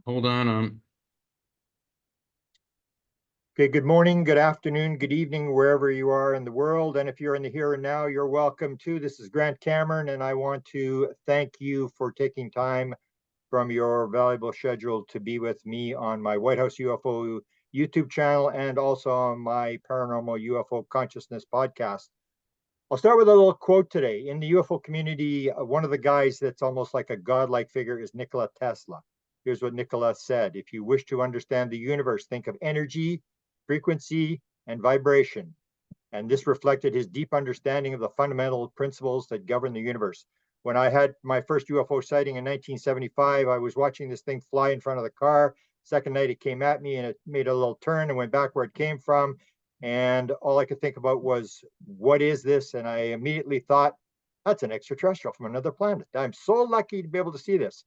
Hold on. Okay, good morning, good afternoon, good evening, wherever you are in the world. And if you're in the here and now, you're welcome too. This is Grant Cameron, and I want to thank you for taking time from your valuable schedule to be with me on my White House UFO YouTube channel and also on my Paranormal UFO Consciousness podcast. I'll start with a little quote today. In the UFO community, one of the guys that's almost like a godlike figure is Nikola Tesla. Here's what Nikola said: if you wish to understand the universe, think of energy, frequency, and vibration. And this reflected his deep understanding of the fundamental principles that govern the universe. When I had my first UFO sighting in 1975, I was watching this thing fly in front of the car. Second night, it came at me and it made a little turn and went back where it came from. And all I could think about was, what is this? And I immediately thought, that's an extraterrestrial from another planet. I'm so lucky to be able to see this.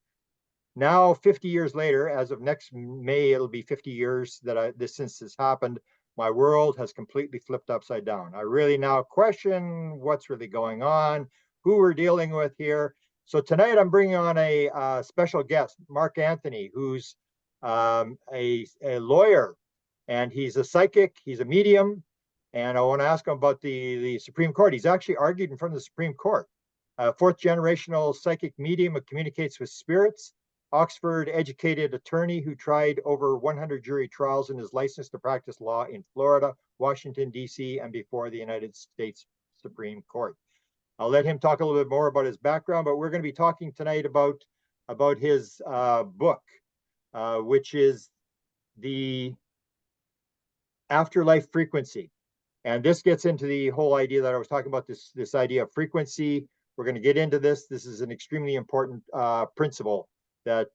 Now, 50 years later, as of next May, it'll be 50 years that this since this happened. My world has completely flipped upside down. I really now question what's really going on, who we're dealing with here. So tonight I'm bringing on a special guest, Mark Anthony, who's a lawyer, and he's a psychic, he's a medium, and I want to ask him about the Supreme Court. He's actually argued in front of the Supreme Court. Fourth generational psychic medium who communicates with spirits. Oxford educated attorney who tried over 100 jury trials and is licensed to practice law in Florida, Washington, D.C., and before the United States Supreme Court. I'll let him talk a little bit more about his background, but we're going to be talking tonight about his book, which is the Afterlife Frequency. And this gets into the whole idea that I was talking about, this idea of frequency. We're going to get into this. This is an extremely important principle that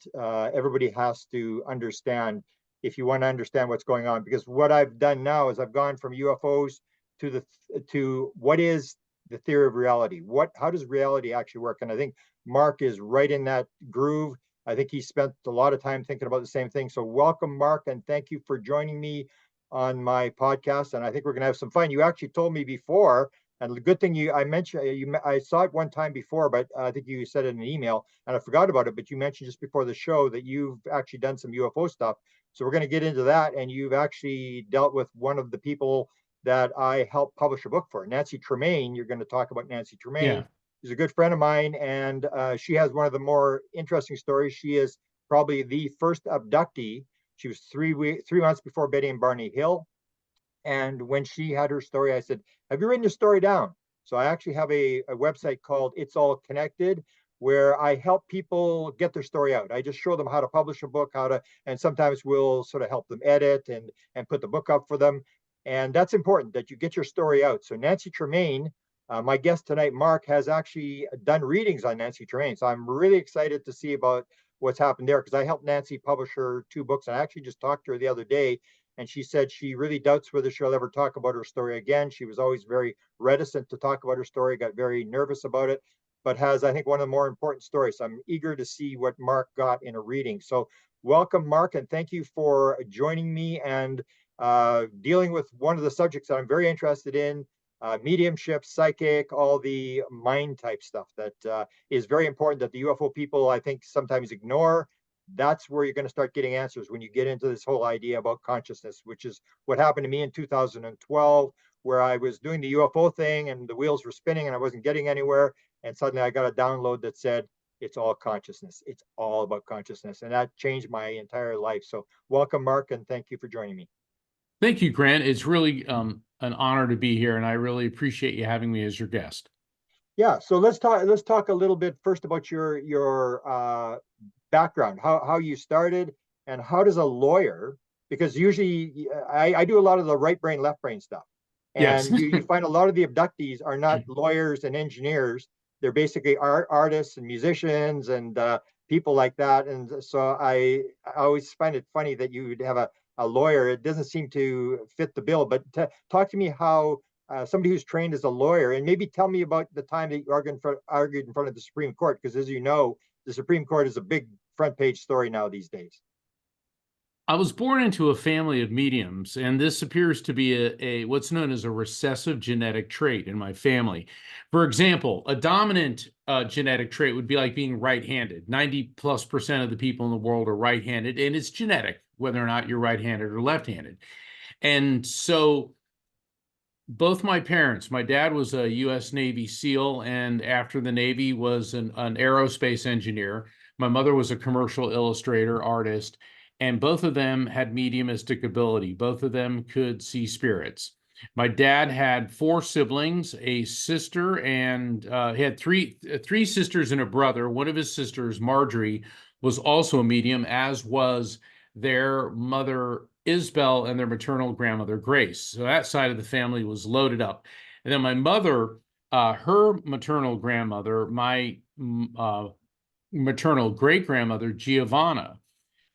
everybody has to understand if you want to understand what's going on. Because what I've done now is I've gone from UFOs to what is the theory of reality? How does reality actually work? And I think Mark is right in that groove. I think he spent a lot of time thinking about the same thing. So welcome, Mark, and thank you for joining me on my podcast. And I think we're going to have some fun. You actually told me before, and the good thing I saw it one time before, but I think you said it in an email and I forgot about it, but you mentioned just before the show that you've actually done some UFO stuff. So we're going to get into that. And you've actually dealt with one of the people that I helped publish a book for, Nancy Tremaine. You're going to talk about Nancy Tremaine. Yeah. She's a good friend of mine, and she has one of the more interesting stories. She is probably the first abductee. She was 3 months before Betty and Barney Hill. And when she had her story, I said, have you written your story down? So I actually have a website called It's All Connected, where I help people get their story out. I just show them how to publish a book, and sometimes we'll sort of help them edit and put the book up for them. And that's important, that you get your story out. So Nancy Tremaine, my guest tonight, Mark, has actually done readings on Nancy Tremaine. So I'm really excited to see about what's happened there, because I helped Nancy publish her 2 books. And I actually just talked to her the other day, and she said she really doubts whether she'll ever talk about her story again. She was always very reticent to talk about her story, got very nervous about it, but has, I think, one of the more important stories. So I'm eager to see what Mark got in a reading. So welcome, Mark, and thank you for joining me and dealing with one of the subjects that I'm very interested in, mediumship, psychic, all the mind type stuff that is very important that the UFO people, I think, sometimes ignore. That's where you're going to start getting answers when you get into this whole idea about consciousness, which is what happened to me in 2012, where I was doing the UFO thing and the wheels were spinning and I wasn't getting anywhere. And suddenly I got a download that said, it's all consciousness. It's all about consciousness. And that changed my entire life. So welcome, Mark, and thank you for joining me. Thank you, Grant. It's really an honor to be here, and I really appreciate you having me as your guest. Yeah, so let's talk a little bit first about your background, how you started, and how does a lawyer, because usually I do a lot of the right brain, left brain stuff. Yes. And you find a lot of the abductees are not lawyers and engineers. They're basically artists and musicians and people like that. And so I always find it funny that you would have a lawyer. It doesn't seem to fit the bill. But talk to me how somebody who's trained as a lawyer, and maybe tell me about the time that you argued in front of the Supreme Court, because as you know, the Supreme Court is a big front page story now these days. I was born into a family of mediums, and this appears to be a what's known as a recessive genetic trait in my family. For example, a dominant genetic trait would be like being right-handed. 90+% of the people in the world are right-handed, and it's genetic, whether or not you're right-handed or left-handed. And so both my parents, my dad was a U.S. Navy SEAL, and after the Navy was an aerospace engineer. My mother was a commercial illustrator, artist, and both of them had mediumistic ability. Both of them could see spirits. My dad had four siblings, a sister, and he had three sisters and a brother. One of his sisters, Marjorie, was also a medium, as was their mother Isabel and their maternal grandmother Grace. So that side of the family was loaded up. And then my mother, her maternal grandmother, my maternal great grandmother Giovanna,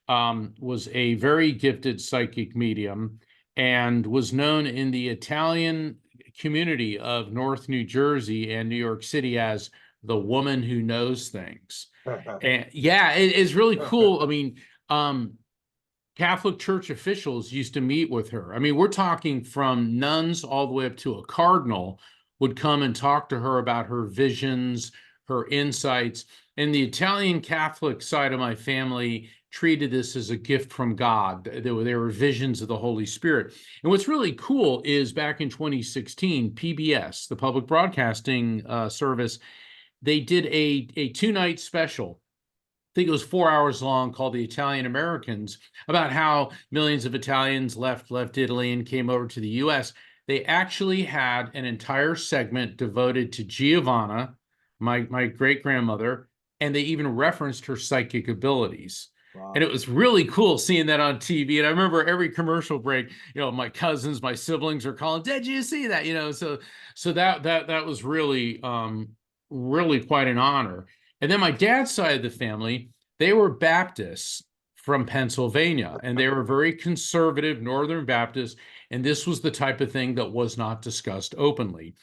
was a very gifted psychic medium and was known in the Italian community of North New Jersey and New York City as the woman who knows things. And yeah, it's really cool. I mean, Catholic Church officials used to meet with her. I mean, we're talking from nuns all the way up to a cardinal would come and talk to her about her visions, her insights. And the Italian Catholic side of my family treated this as a gift from God. There were visions of the Holy Spirit. And what's really cool is back in 2016, PBS, the public broadcasting service, they did a two-night special. I think it was 4 hours long, called The Italian Americans, about how millions of Italians left Italy and came over to the US. They actually had an entire segment devoted to Giovanna, my great grandmother, and they even referenced her psychic abilities. Wow. And it was really cool seeing that on TV. And I remember every commercial break, my cousins, my siblings are calling, "Did you see that?" So that was really really quite an honor. And then my dad's side of the family, they were Baptists from Pennsylvania, and they were very conservative Northern Baptists. And this was the type of thing that was not discussed openly.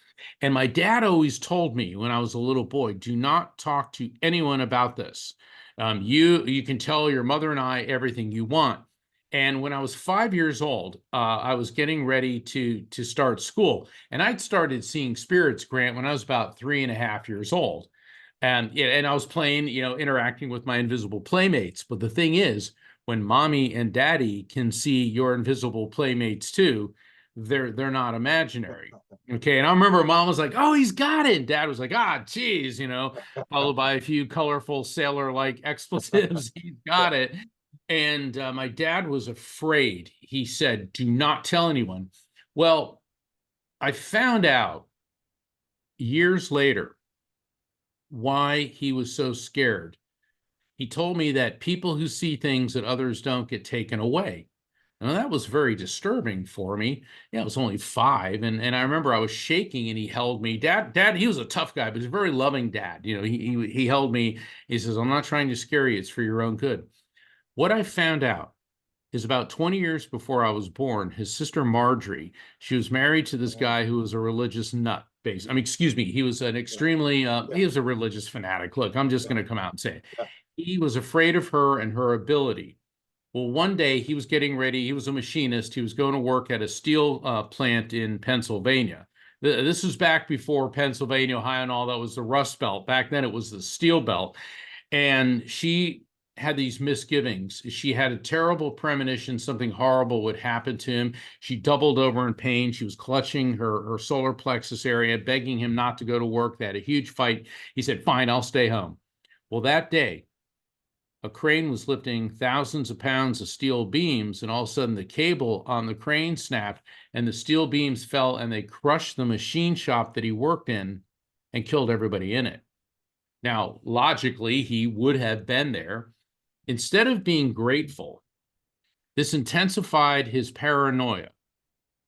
And my dad always told me when I was a little boy, do not talk to anyone about this. You can tell your mother and I everything you want. And when I was 5 years old, I was getting ready to start school, and I'd started seeing spirits, Grant, when I was about 3.5 years old. And I was playing, interacting with my invisible playmates. But the thing is, when mommy and daddy can see your invisible playmates too, they're not imaginary. Okay. And I remember mom was like, "Oh, he's got it." And dad was like, "Ah, geez," followed by a few colorful sailor-like expletives. He's got it. And my dad was afraid. He said, "Do not tell anyone." Well, I found out years later why he was so scared. He told me that people who see things that others don't get taken away. Now, that was very disturbing for me. Yeah, I was only 5, and I remember I was shaking, and he held me. Dad, he was a tough guy, but he's a very loving dad. He held me. He says, "I'm not trying to scare you. It's for your own good." What I found out is about 20 years before I was born, his sister Marjorie, she was married to this guy who was a religious nut. I mean, excuse me, he was an extremely, he was a religious fanatic. Look, I'm just going to come out and say it. He was afraid of her and her ability. Well, one day he was getting ready. He was a machinist. He was going to work at a steel plant in Pennsylvania. This was back before Pennsylvania, Ohio, and all that was the Rust Belt. Back then it was the Steel Belt. And she had these misgivings. She had a terrible premonition something horrible would happen to him. She doubled over in pain. She was clutching her solar plexus area, begging him not to go to work. They had a huge fight. He said, "Fine, I'll stay home." Well, that day, a crane was lifting thousands of pounds of steel beams, and all of a sudden the cable on the crane snapped, and the steel beams fell, and they crushed the machine shop that he worked in and killed everybody in it. Now, logically, he would have been there. Instead of being grateful, this intensified his paranoia,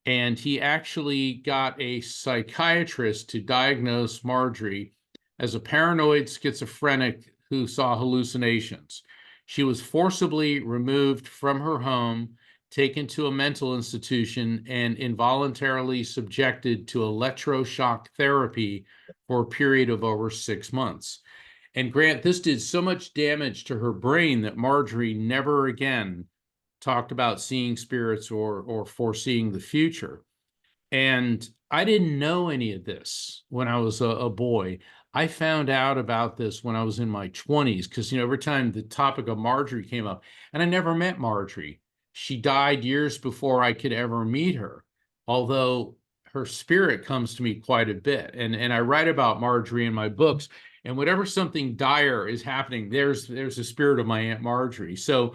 and he actually got a psychiatrist to diagnose Marjorie as a paranoid schizophrenic who saw hallucinations. She was forcibly removed from her home, taken to a mental institution, and involuntarily subjected to electroshock therapy for a period of over 6 months. And Grant, this did so much damage to her brain that Marjorie never again talked about seeing spirits or foreseeing the future. And I didn't know any of this when I was a boy. I found out about this when I was in my 20s because, every time the topic of Marjorie came up, and I never met Marjorie. She died years before I could ever meet her, although her spirit comes to me quite a bit. And I write about Marjorie in my books. And whenever something dire is happening, there's the spirit of my Aunt Marjorie. So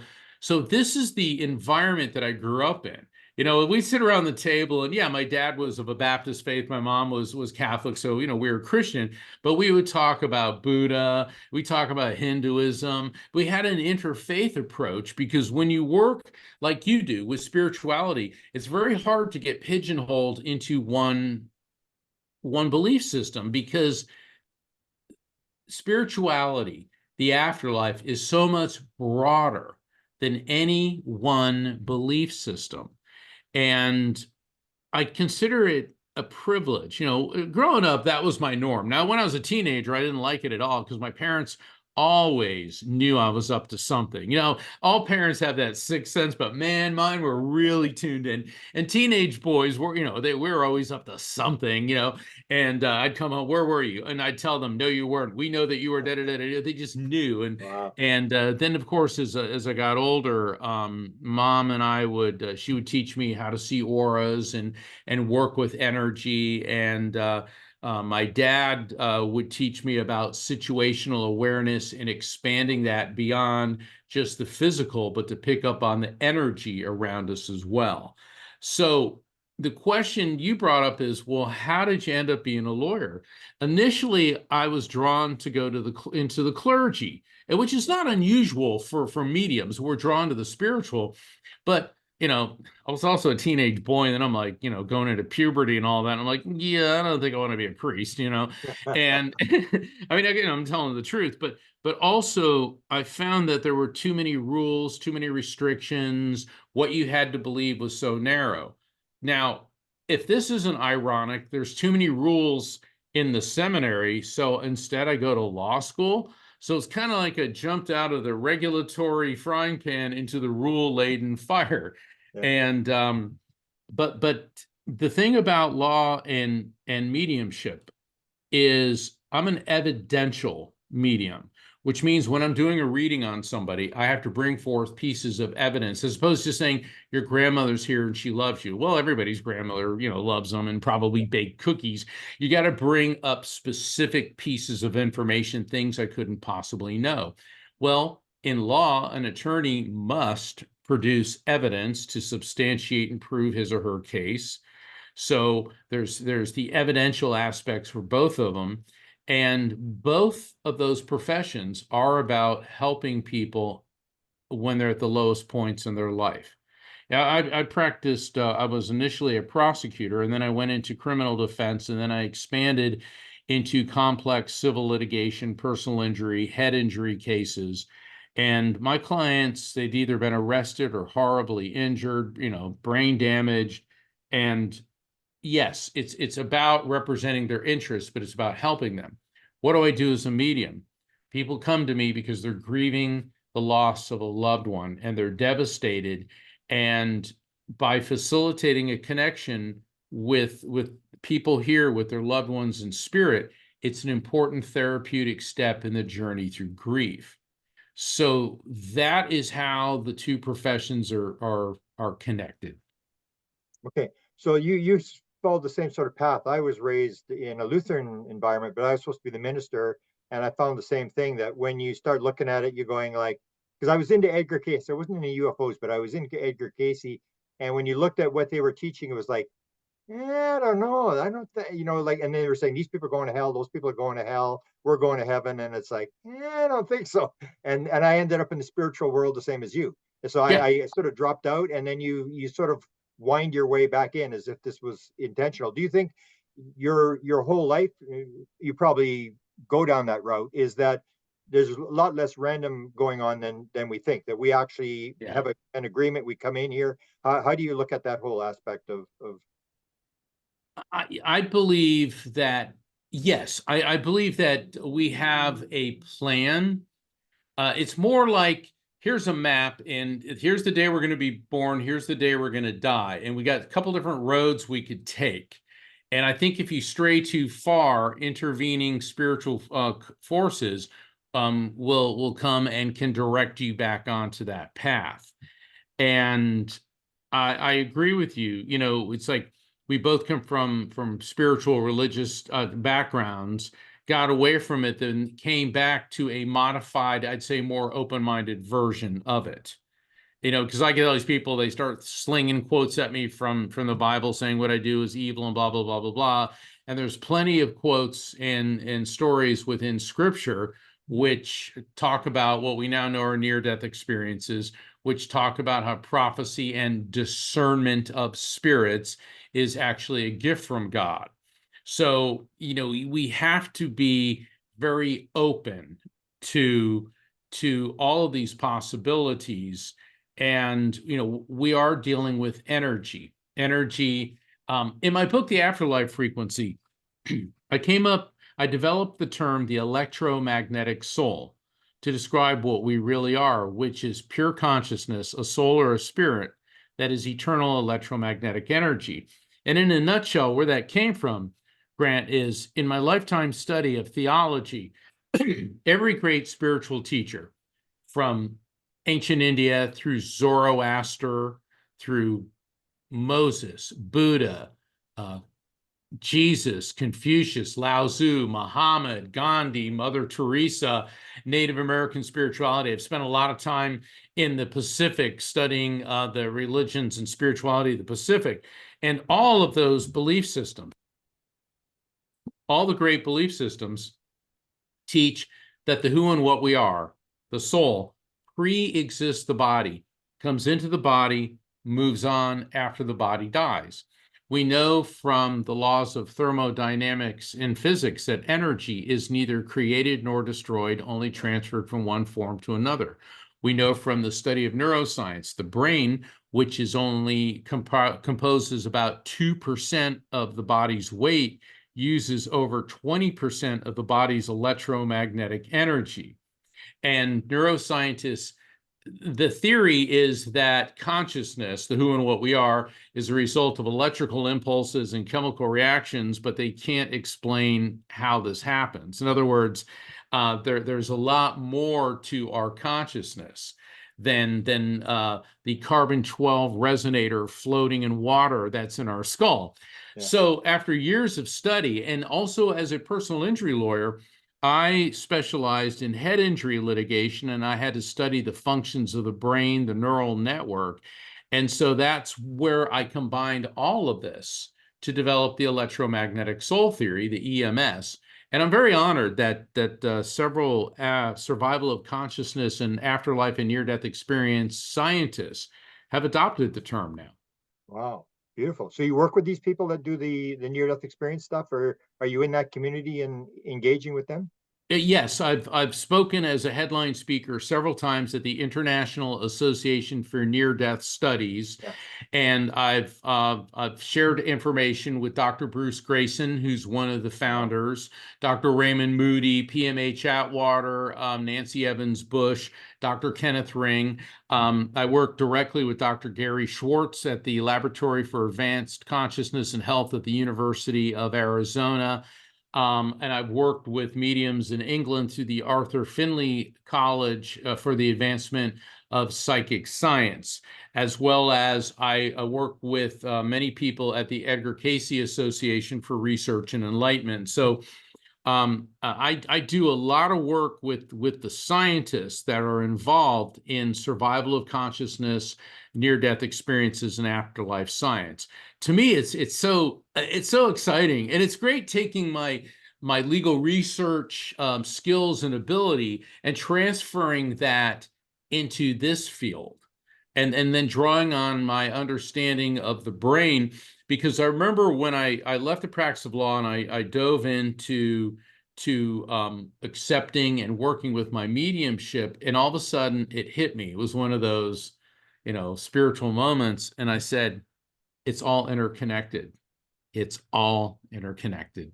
this is the environment that I grew up in. We sit around the table, and yeah, my dad was of a Baptist faith, my mom was Catholic, so we were Christian, but we would talk about Buddha, we talk about Hinduism. We had an interfaith approach because when you work like you do with spirituality, it's very hard to get pigeonholed into one belief system because spirituality, the afterlife, is so much broader than any one belief system. And I consider it a privilege. Growing up, that was my norm. Now, when I was a teenager, I didn't like it at all because my parents always knew I was up to something. All parents have that sixth sense, but man, mine were really tuned in. And teenage boys were, they were always up to something, and I'd come home, where were you? And I'd tell them, no, you weren't. We know that you were da da da da. They just knew. And Wow. then, of course, as I got older, mom and I she would teach me how to see auras and work with energy. And my dad would teach me about situational awareness and expanding that beyond just the physical, but to pick up on the energy around us as well. So the question you brought up is, well, how did you end up being a lawyer? Initially, I was drawn to go into the clergy, which is not unusual for mediums. We're drawn to the spiritual, but I was also a teenage boy, and then I'm like, going into puberty and all that. And I'm like, yeah, I don't think I want to be a priest, And I mean, again, I'm telling the truth, but also I found that there were too many rules, too many restrictions. What you had to believe was so narrow. Now, if this isn't ironic, there's too many rules in the seminary. So instead, I go to law school. So it's kind of like I jumped out of the regulatory frying pan into the rule-laden fire. Yeah. And but the thing about law and mediumship is I'm an evidential medium, which means when I'm doing a reading on somebody, I have to bring forth pieces of evidence as opposed to saying your grandmother's here and she loves you. Well, everybody's grandmother, loves them and probably baked cookies. You got to bring up specific pieces of information, things I couldn't possibly know. Well, in law, an attorney must produce evidence to substantiate and prove his or her case. So there's the evidential aspects for both of them. And both of those professions are about helping people when they're at the lowest points in their life. Yeah, I practiced, I was initially a prosecutor, and then I went into criminal defense, and then I expanded into complex civil litigation, personal injury, head injury cases. And my clients, they'd either been arrested or horribly injured, brain damaged. And yes, it's about representing their interests, but it's about helping them. What do I do as a medium? People come to me because they're grieving the loss of a loved one and they're devastated. And by facilitating a connection with people here with their loved ones in spirit, it's an important therapeutic step in the journey through grief. So that is how the two professions are connected. Okay. So you followed the same sort of path. I was raised in a Lutheran environment, but I was supposed to be the minister. And I found the same thing, that when you start looking at it, you're going like, because I was into Edgar Cayce. I wasn't into UFOs, but I was into Edgar Cayce. And when you looked at what they were teaching, it was like, I don't know. I don't think, like, and they were saying these people are going to hell, those people are going to hell, we're going to heaven. And it's like, I don't think so. And I ended up in the spiritual world the same as you. And so Yeah. I sort of dropped out, and then you sort of wind your way back in as if this was intentional. Do you think your whole life, you probably go down that route, is that there's a lot less random going on than we think, that we actually Yeah. have an agreement, we come in here? How do you look at that whole aspect of I believe that, yes, I believe that we have a plan. It's more like here's a map, and here's the day we're going to be born, here's the day we're going to die, and we got a couple different roads we could take. And I think if you stray too far, intervening spiritual forces will come and can direct you back onto that path. And I agree with you. You know, it's like we both come from spiritual, religious backgrounds, got away from it, then came back to a modified, I'd say, more open-minded version of it. You know, because I get all these people, they start slinging quotes at me from the Bible saying what I do is evil and blah, blah, blah, blah, blah. And there's plenty of quotes and stories within Scripture which talk about what we now know are near-death experiences, which talk about how prophecy and discernment of spirits is actually a gift from God. So, you know, we have to be very open to all of these possibilities. And, you know, we are dealing with energy. In my book, The Afterlife Frequency, I developed the term the electromagnetic soul to describe what we really are, which is pure consciousness, a soul or a spirit that is eternal electromagnetic energy. And in a nutshell, where that came from, Grant, is in my lifetime study of theology, every great spiritual teacher from ancient India through Zoroaster, through Moses, Buddha, Jesus, Confucius, Lao Tzu, Muhammad, Gandhi, Mother Teresa, Native American spirituality. I've spent a lot of time in the Pacific studying the religions and spirituality of the Pacific. And all of those belief systems, all the great belief systems teach that the who and what we are, the soul, pre-exists the body, comes into the body, moves on after the body dies. We know from the laws of thermodynamics in physics that energy is neither created nor destroyed, only transferred from one form to another. We know from the study of neuroscience, the brain, which is only composes about 2% of the body's weight, uses over 20% of the body's electromagnetic energy. And neuroscientists, the theory is that consciousness, the who and what we are, is a result of electrical impulses and chemical reactions, but they can't explain how this happens. In other words, there's a lot more to our consciousness than the carbon-12 resonator floating in water that's in our skull. Yeah. So after years of study, and also as a personal injury lawyer, I specialized in head injury litigation, and I had to study the functions of the brain, the neural network. And so that's where I combined all of this to develop the electromagnetic soul theory, the EMS. And I'm very honored that several survival of consciousness and afterlife and near-death experience scientists have adopted the term now. Wow, beautiful. So you work with these people that do the near-death experience stuff, or are you in that community and engaging with them? Yes, I've spoken as a headline speaker several times at the International Association for Near-Death Studies, yeah. And I've shared information with Dr. Bruce Grayson, who's one of the founders, Dr. Raymond Moody, PMH Atwater, Nancy Evans Bush, Dr. Kenneth Ring. I work directly with Dr. Gary Schwartz at the Laboratory for Advanced Consciousness and Health at the University of Arizona. And I've worked with mediums in England through the Arthur Findlay College for the advancement of psychic science, as well as I work with many people at the Edgar Cayce Association for Research and Enlightenment. So I do a lot of work with the scientists that are involved in survival of consciousness, near-death experiences, and afterlife science. To me, it's so exciting, and it's great taking my legal research skills and ability and transferring that into this field, and then drawing on my understanding of the brain. Because I remember when I left the practice of law and I dove into accepting and working with my mediumship, and all of a sudden it hit me. It was one of those, spiritual moments, and I said, it's all interconnected. It's all interconnected.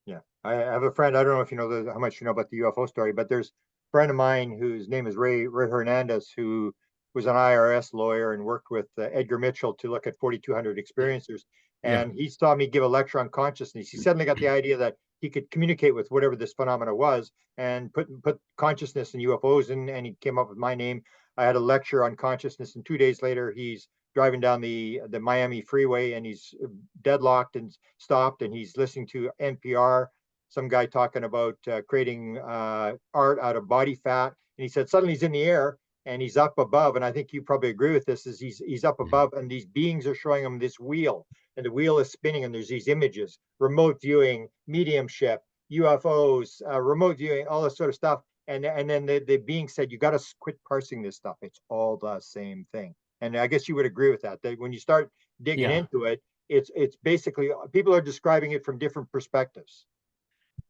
Yeah, I have a friend. I don't know if you know how much you know about the UFO story, but there's friend of mine whose name is Ray Hernandez, who was an IRS lawyer and worked with Edgar Mitchell to look at 4,200 experiencers. Yeah. And he saw me give a lecture on consciousness. He suddenly got the idea that he could communicate with whatever this phenomena was and put consciousness and UFOs in, and he came up with my name. I had a lecture on consciousness, and 2 days later, he's driving down the Miami freeway and he's deadlocked and stopped, and he's listening to NPR, some guy talking about creating art out of body fat. And he said suddenly he's in the air and he's up above. And I think you probably agree with this, is he's up above and these beings are showing him this wheel, and the wheel is spinning and there's these images, remote viewing, mediumship, UFOs, remote viewing, all this sort of stuff. And then the being said, you got to quit parsing this stuff. It's all the same thing. And I guess you would agree with that when you start digging Yeah. into it, it's basically people are describing it from different perspectives.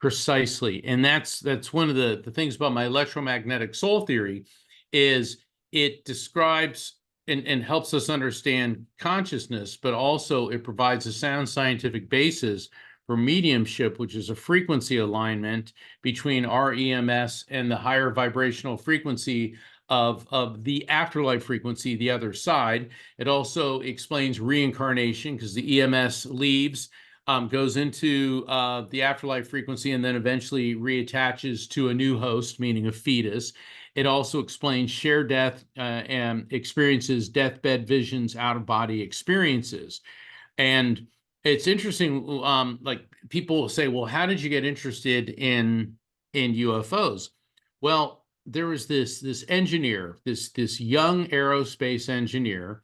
Precisely. And that's one of the things about my electromagnetic soul theory, is it describes and helps us understand consciousness, but also it provides a sound scientific basis for mediumship, which is a frequency alignment between our EMS and the higher vibrational frequency of the afterlife frequency, the other side. It also explains reincarnation, because the EMS leaves, goes into the afterlife frequency, and then eventually reattaches to a new host, meaning a fetus. It also explains shared death and experiences, deathbed visions, out-of-body experiences. And it's interesting, like people say, well, how did you get interested in UFOs? Well, there was this engineer, this young aerospace engineer,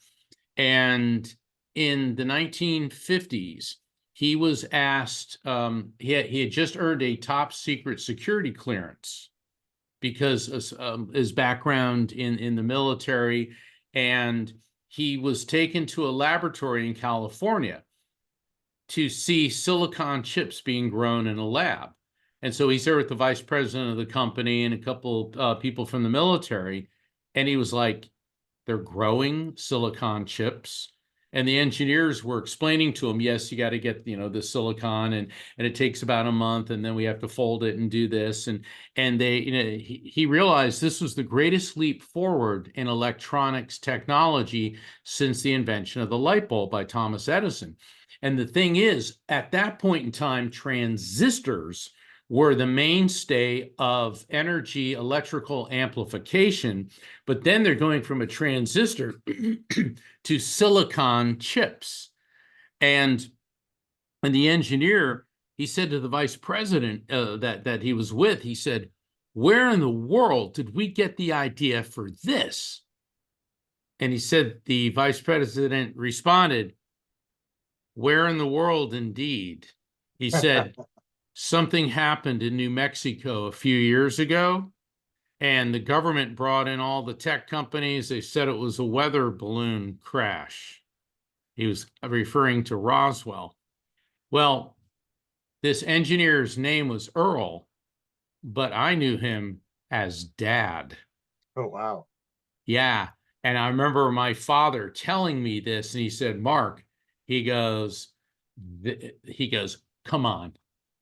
and in the 1950s, he was asked, he had just earned a top secret security clearance because of his background in the military, and he was taken to a laboratory in California to see silicon chips being grown in a lab. And so he's there with the vice president of the company and a couple people from the military, and he was like, they're growing silicon chips. And the engineers were explaining to him, yes, you got to get, the silicon, and it takes about a month, and then we have to fold it and do this. And they, he realized this was the greatest leap forward in electronics technology since the invention of the light bulb by Thomas Edison. And the thing is, at that point in time, transistors were the mainstay of energy electrical amplification, but then they're going from a transistor to silicon chips. And the engineer, he said to the vice president that he was with, he said, where in the world did we get the idea for this? And he said, the vice president responded, where in the world indeed? He said, something happened in New Mexico a few years ago, and the government brought in all the tech companies. They said it was a weather balloon crash. He was referring to Roswell. Well, this engineer's name was Earl, but I knew him as Dad. Oh, wow. Yeah. And I remember my father telling me this, and he said, Mark, he goes, come on.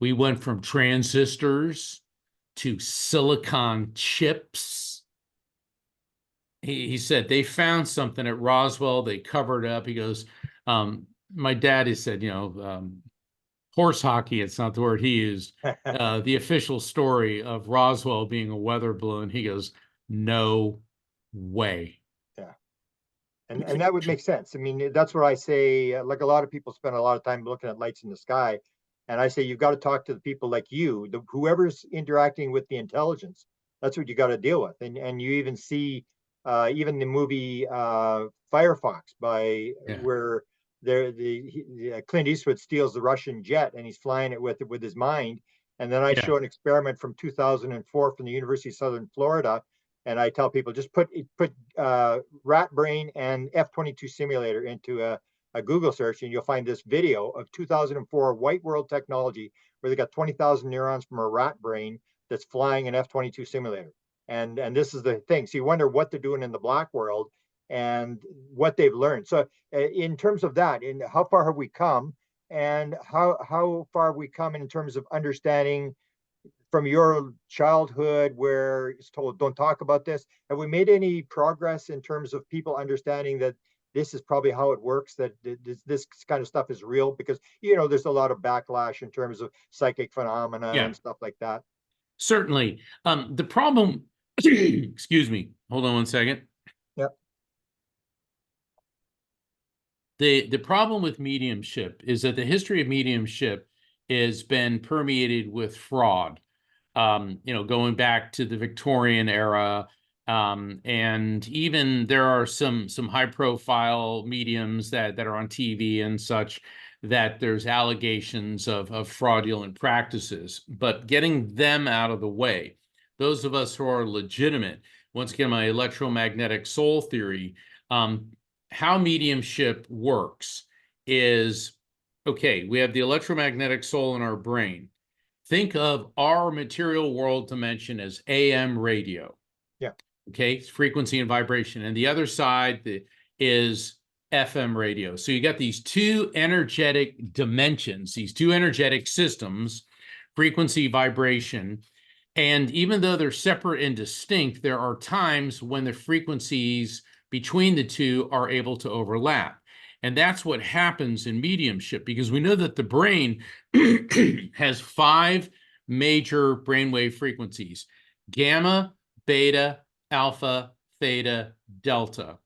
We went from transistors to silicon chips. He said they found something at Roswell. They covered it up. He goes, my dad, he said, horse hockey, it's not the word he used, the official story of Roswell being a weather balloon. He goes, no way. Yeah. And that would make sense. I mean, that's what I say. Like a lot of people spend a lot of time looking at lights in the sky. And I say, you've got to talk to the people like you, whoever's interacting with the intelligence. That's what you got to deal with. And you even see, even the movie Firefox, where Clint Eastwood steals the Russian jet and he's flying it with his mind. And then I show an experiment from 2004 from the University of Southern Florida. And I tell people, just put rat brain and F-22 simulator into a Google search, and you'll find this video of 2004 white world technology where they got 20,000 neurons from a rat brain that's flying an F-22 simulator. And this is the thing. So you wonder what they're doing in the black world and what they've learned. So in terms of that, in how far have we come, and how far have we come in terms of understanding from your childhood where it's told, don't talk about this, have we made any progress in terms of people understanding that this is probably how it works, that this kind of stuff is real? Because, there's a lot of backlash in terms of psychic phenomena Yeah, and stuff like that. certainly. The problem, excuse me, hold on one second. Yep. The problem with mediumship is that the history of mediumship has been permeated with fraud. Going back to the Victorian era, and even there are some high-profile mediums that are on TV and such, that there's allegations of fraudulent practices. But getting them out of the way, those of us who are legitimate, once again, my electromagnetic soul theory, how mediumship works is, okay, we have the electromagnetic soul in our brain. Think of our material world dimension as AM radio. Yeah. Okay, it's frequency and vibration. And the other side is FM radio. So you got these two energetic dimensions, these two energetic systems, frequency, vibration. And even though they're separate and distinct, there are times when the frequencies between the two are able to overlap. And that's what happens in mediumship, because we know that the brain has 5 major brainwave frequencies: gamma, beta, alpha, theta, delta.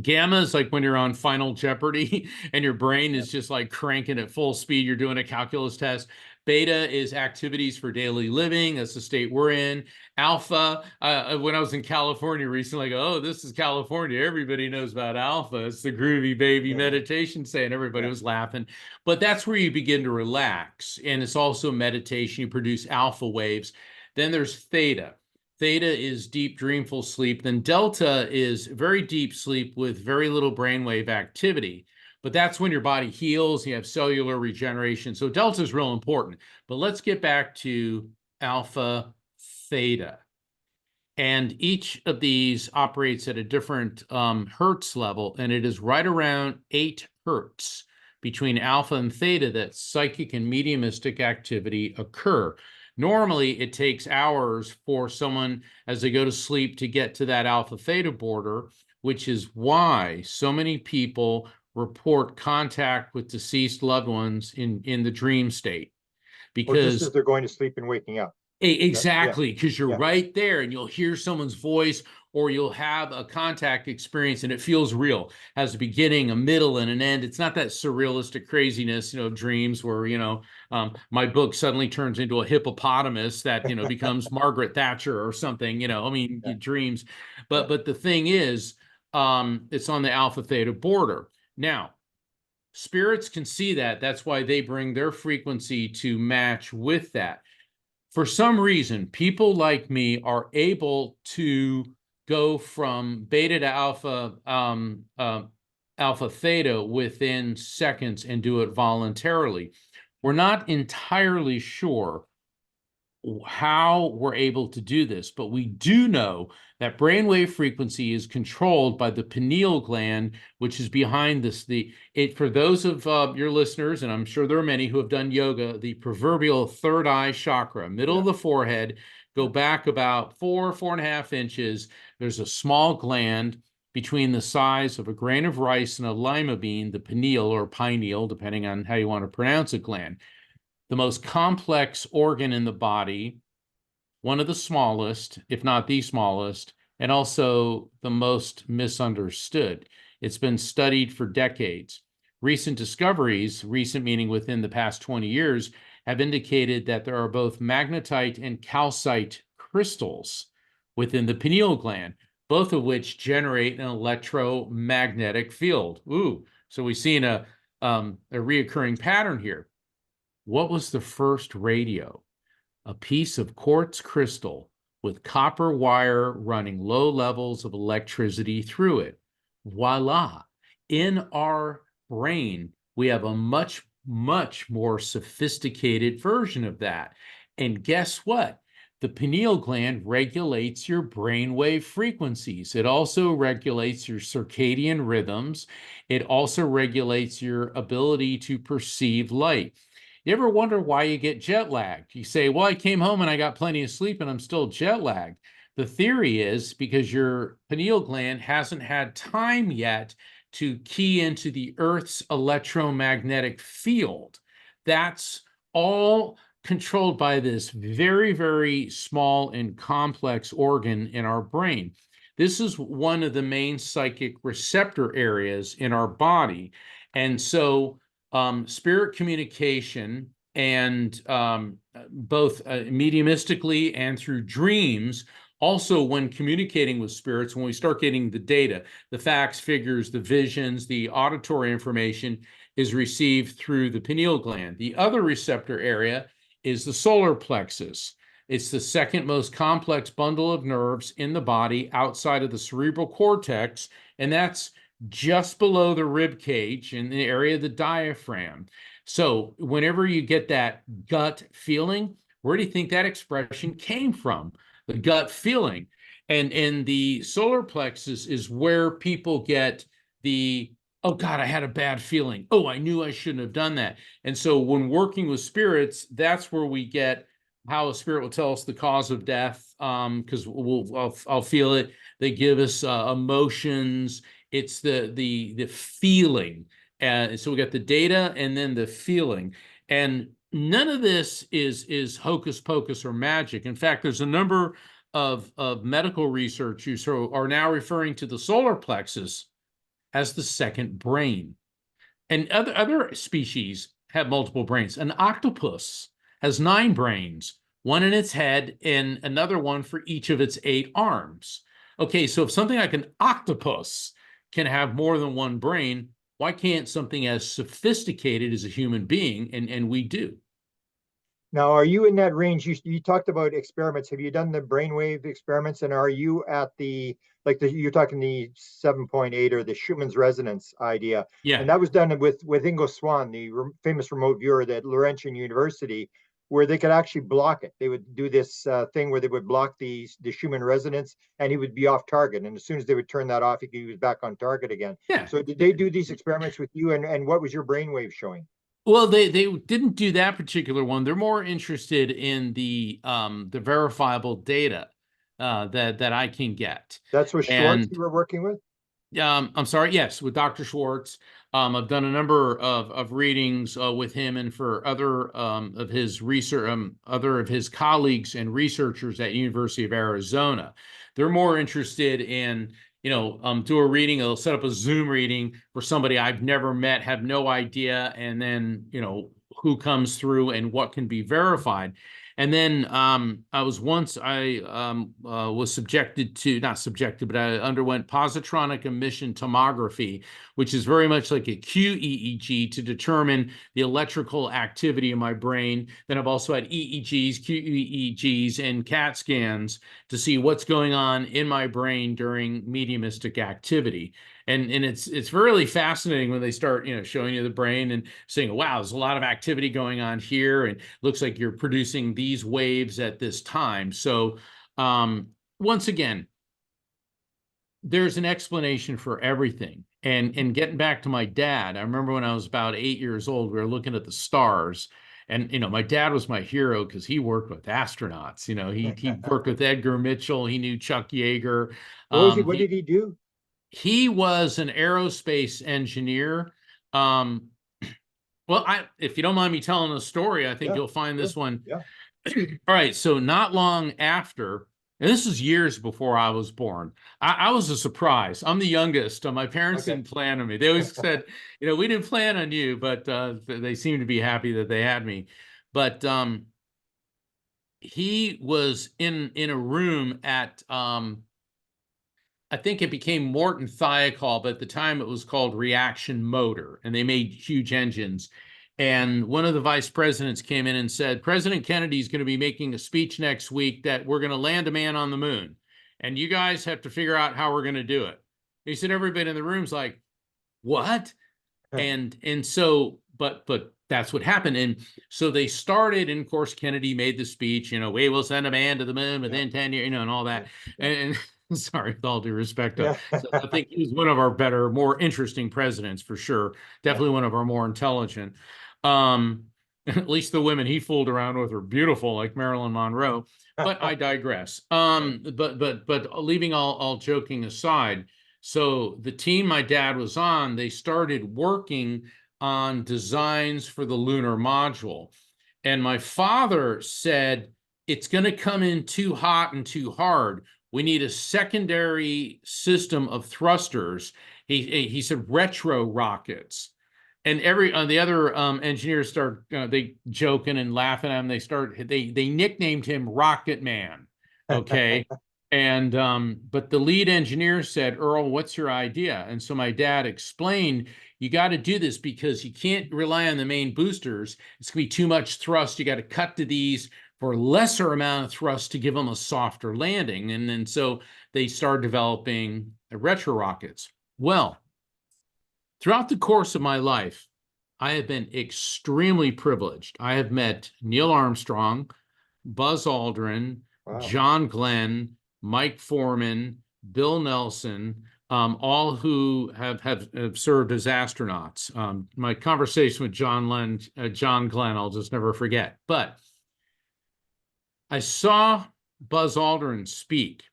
Gamma is like when you're on Final Jeopardy and your brain is just like cranking at full speed. You're doing a calculus test. Beta is activities for daily living. That's the state we're in. Alpha, when I was in California recently, I go, oh, this is California. Everybody knows about alpha. It's the groovy baby meditation state. And everybody was laughing. But that's where you begin to relax. And it's also meditation. You produce alpha waves. Then there's theta. Theta is deep, dreamful sleep. Then delta is very deep sleep with very little brainwave activity. But that's when your body heals, you have cellular regeneration. So delta is real important. But let's get back to alpha, theta. And each of these operates at a different hertz level, and it is right around 8 hertz between alpha and theta that psychic and mediumistic activity occur. Normally, it takes hours for someone as they go to sleep to get to that alpha theta border, which is why so many people report contact with deceased loved ones in the dream state. Or just as Because they're going to sleep and waking up. exactly, because you're Yeah. right there and you'll hear someone's voice, or you'll have a contact experience and it feels real. Has a beginning, a middle, and an end. It's not that surrealistic craziness, dreams where, my book suddenly turns into a hippopotamus that, becomes Margaret Thatcher or something, dreams. But the thing is, it's on the alpha theta border. Now, spirits can see that. That's why they bring their frequency to match with that. For some reason, people like me are able to go from beta to alpha theta within seconds and do it voluntarily. We're not entirely sure how we're able to do this, but we do know that brainwave frequency is controlled by the pineal gland, which is behind this. For those of your listeners, and I'm sure there are many who have done yoga, the proverbial third eye chakra, middle of the forehead, go back about 4.5 inches. There's a small gland between the size of a grain of rice and a lima bean, the pineal or pineal, depending on how you want to pronounce it, gland. The most complex organ in the body, one of the smallest, if not the smallest, and also the most misunderstood. It's been studied for decades. Recent discoveries, recent meaning within the past 20 years, have indicated that there are both magnetite and calcite crystals within the pineal gland, both of which generate an electromagnetic field. Ooh, so we've seen a reoccurring pattern here. What was the first radio? A piece of quartz crystal with copper wire running low levels of electricity through it. Voila. In our brain, we have a much, much more sophisticated version of that. And guess what? The pineal gland regulates your brainwave frequencies. It also regulates your circadian rhythms. It also regulates your ability to perceive light. You ever wonder why you get jet lagged? You say, well, I came home and I got plenty of sleep and I'm still jet lagged. The theory is because your pineal gland hasn't had time yet to key into the Earth's electromagnetic field. That's all controlled by this very, very small and complex organ in our brain. This is one of the main psychic receptor areas in our body. And so spirit communication and both mediumistically and through dreams, also when communicating with spirits, when we start getting the data, the facts, figures, the visions, the auditory information is received through the pineal gland. The other receptor area is the solar plexus. It's the second most complex bundle of nerves in the body outside of the cerebral cortex, and that's just below the rib cage in the area of the diaphragm. So whenever you get that gut feeling, where do you think that expression came from? The gut feeling. And the solar plexus is where people get the, oh God, I had a bad feeling. Oh, I knew I shouldn't have done that. And so when working with spirits, that's where we get how a spirit will tell us the cause of death, because I'll feel it. They give us emotions. It's the feeling. So we got the data and then the feeling. And none of this is hocus pocus or magic. In fact, there's a number of medical researchers who are now referring to the solar plexus as the second brain. And other species have multiple brains. An octopus has 9 brains, one in its head and another one for each of its 8 arms. Okay, so if something like an octopus can have more than one brain, why can't something as sophisticated as a human being? And we do. Now, are you in that range? You talked about experiments. Have you done the brainwave experiments? And are you at you're talking the 7.8 or the Schumann's resonance idea? Yeah. And that was done with Ingo Swann, the famous remote viewer at Laurentian University, where they could actually block it. They would do this thing where they would block the Schumann resonance, and he would be off target. And as soon as they would turn that off, he was back on target again. Yeah. So did they do these experiments with you? And what was your brainwave showing? Well, they didn't do that particular one. They're more interested in the verifiable data that I can get. That's what Schwartz And you were working with? I'm sorry, yes, with Dr. Schwartz. I've done a number of readings with him and for other of his research, other of his colleagues and researchers at University of Arizona. They're more interested in, do a reading. They'll set up a Zoom reading for somebody I've never met, have no idea, and then, who comes through and what can be verified. And then I was subjected to, not subjected, but I underwent positronic emission tomography, which is very much like a QEEG to determine the electrical activity in my brain. Then I've also had EEGs, QEEGs, and CAT scans to see what's going on in my brain during mediumistic activity. And it's really fascinating when they start, showing you the brain and saying, wow, there's a lot of activity going on here, and looks like you're producing these waves at this time. So once again, there's an explanation for everything. And getting back to my dad, I remember when I was about 8 years old, we were looking at the stars. And, my dad was my hero because he worked with astronauts. He worked with Edgar Mitchell. He knew Chuck Yeager. What did he do? He was an aerospace engineer. Well, if you don't mind me telling a story, I think you'll find this one. Yeah. All right. So not long after, and this is years before I was born, I was a surprise. I'm the youngest. My parents didn't plan on me. They always said, we didn't plan on you, but they seemed to be happy that they had me. But he was in a room at I think it became Morton Thiokol, but at the time it was called Reaction Motor, and they made huge engines. And one of the vice presidents came in and said, President Kennedy is going to be making a speech next week that we're going to land a man on the moon. And you guys have to figure out how we're going to do it. He said, everybody in the room's like, what? And so, but that's what happened. And so they started, and of course, Kennedy made the speech, we will send a man to the moon within 10 years, and all that. And sorry, with all due respect. So I think he was one of our better, more interesting presidents for sure. Definitely one of our more intelligent. At least the women he fooled around with were beautiful, like Marilyn Monroe. But I digress. But leaving all joking aside, so the team my dad was on, they started working on designs for the lunar module. And my father said, it's going to come in too hot and too hard. We need a secondary system of thrusters. He said retro rockets. And the other engineers start they joking and laughing at him. They nicknamed him Rocket Man. Okay. And but the lead engineer said, Earl, what's your idea? And so my dad explained, you got to do this because you can't rely on the main boosters. It's gonna be too much thrust. You got to cut to these for lesser amount of thrust to give them a softer landing. And then so they started developing retro rockets. Well, throughout the course of my life, I have been extremely privileged. I have met Neil Armstrong, Buzz Aldrin, Wow. John Glenn, Mike Foreman, Bill Nelson, all who have served as astronauts. My conversation with John Glenn, I'll just never forget. But I saw Buzz Aldrin speak,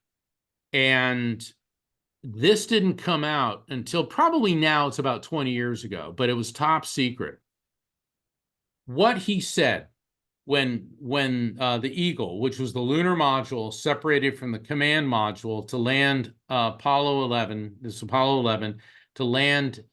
and this didn't come out until probably now it's about 20 years ago, but it was top secret. What he said when the Eagle, which was the lunar module, separated from the command module to land Apollo 11, this Apollo 11, to land